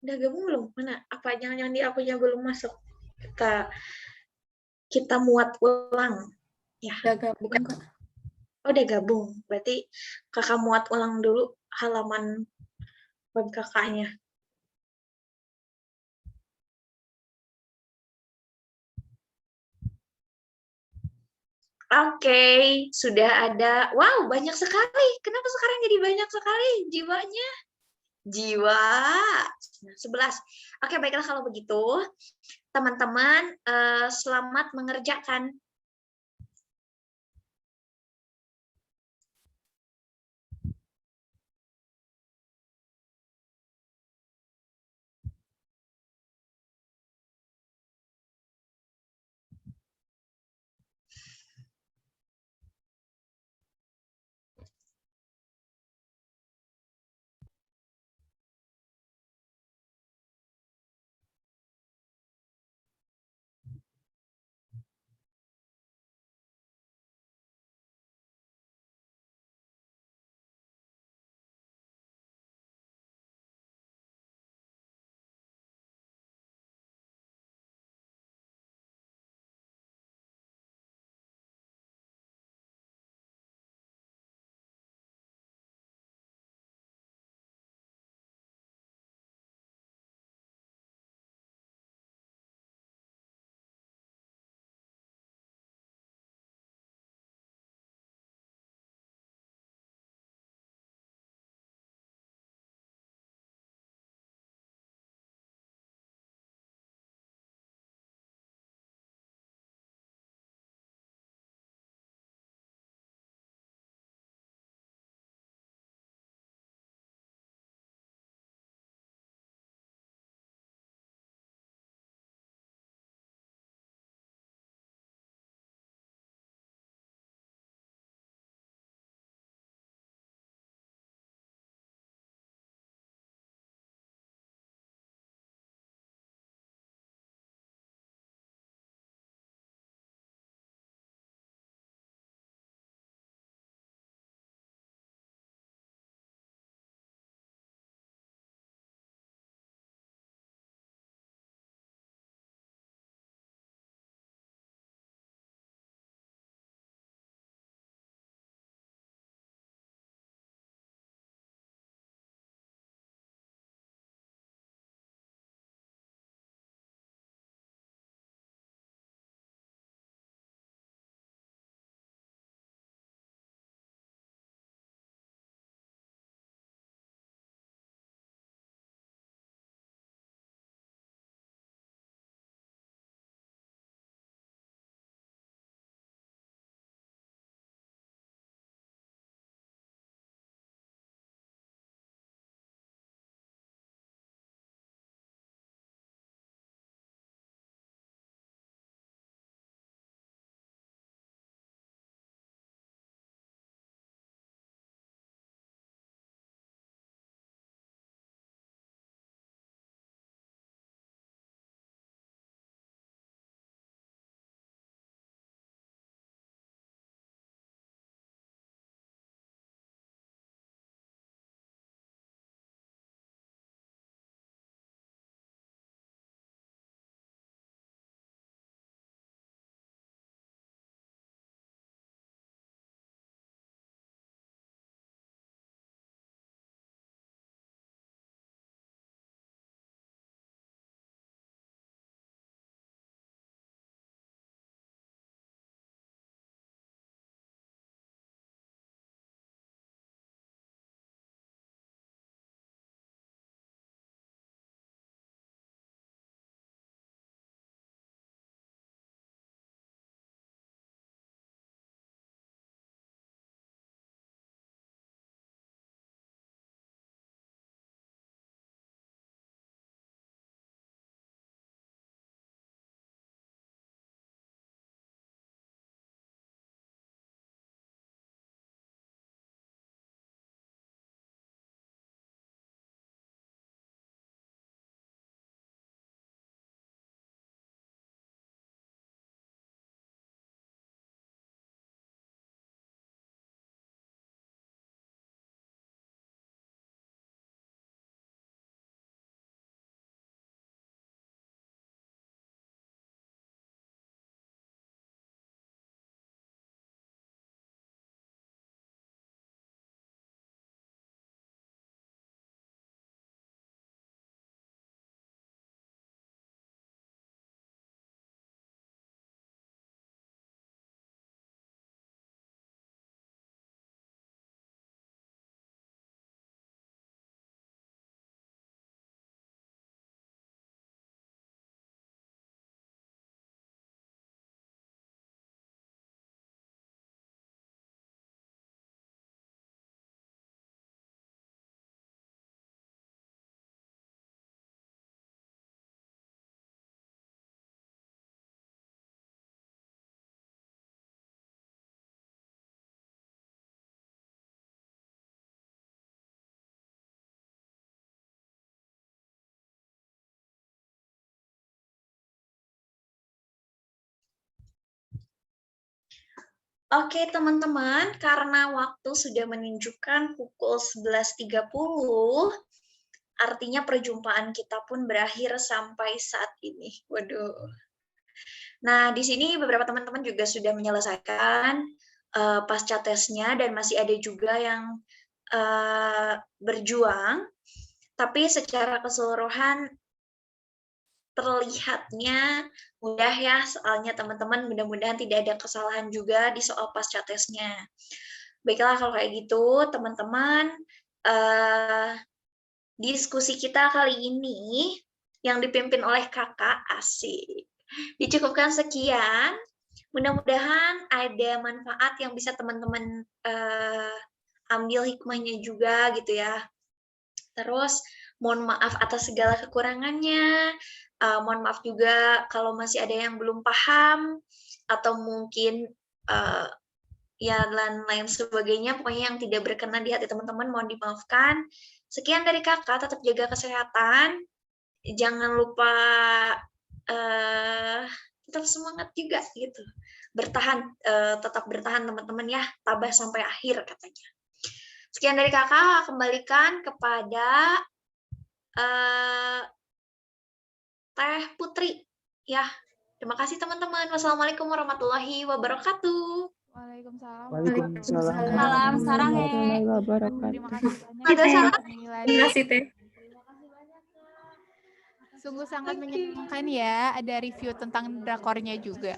Udah gabung belum? Mana? Apa jangan-jangan di akunya belum masuk? Kita muat ulang. Ya, Udah gabung, bukan. Kak. Oh, udah gabung. Berarti kakak muat ulang dulu halaman web kakaknya. Oke, sudah ada. Wow, banyak sekali. Kenapa sekarang jadi banyak sekali jiwanya? Jiwa 11. Oke, baiklah kalau begitu. Teman-teman, selamat mengerjakan. Oke teman-teman, karena waktu sudah menunjukkan pukul 11.30, artinya perjumpaan kita pun berakhir sampai saat ini. Waduh. Nah, di sini beberapa teman-teman juga sudah menyelesaikan pasca tesnya dan masih ada juga yang berjuang, tapi secara keseluruhan terlihatnya mudah ya, soalnya teman-teman mudah-mudahan tidak ada kesalahan juga di soal pasca tesnya. Baiklah kalau kayak gitu, teman-teman, diskusi kita kali ini yang dipimpin oleh kakak asik. Dicukupkan sekian, mudah-mudahan ada manfaat yang bisa teman-teman ambil hikmahnya juga gitu ya. Terus mohon maaf atas segala kekurangannya. Mohon maaf juga kalau masih ada yang belum paham atau mungkin ya lain-lain sebagainya, pokoknya yang tidak berkenan di hati teman-teman mohon dimaafkan. Sekian dari kakak, tetap jaga kesehatan, jangan lupa tetap semangat juga gitu, bertahan, tetap bertahan teman-teman ya, tabah sampai akhir katanya. Sekian dari kakak, kembalikan kepada Teh Putri ya. Terima kasih teman-teman. Wassalamualaikum warahmatullahi wabarakatuh. Waalaikumsalam. Waalaikumsalam. Salam sarang warahmatullahi ya. wabarakatuh. Terima kasih banyak. Ada salam. Terima kasih, Teh. Sungguh sangat menyenangkan ya, ada review tentang drakornya juga.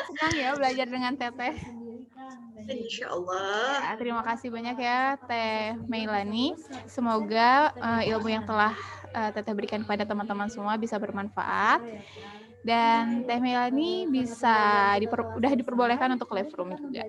Senang ya belajar dengan Teteh. Insya Allah. Ya, terima kasih banyak ya Teh Meilani. Semoga ilmu yang telah Teteh berikan kepada teman-teman semua bisa bermanfaat. Dan Teh Meilani bisa udah diperbolehkan untuk live room juga.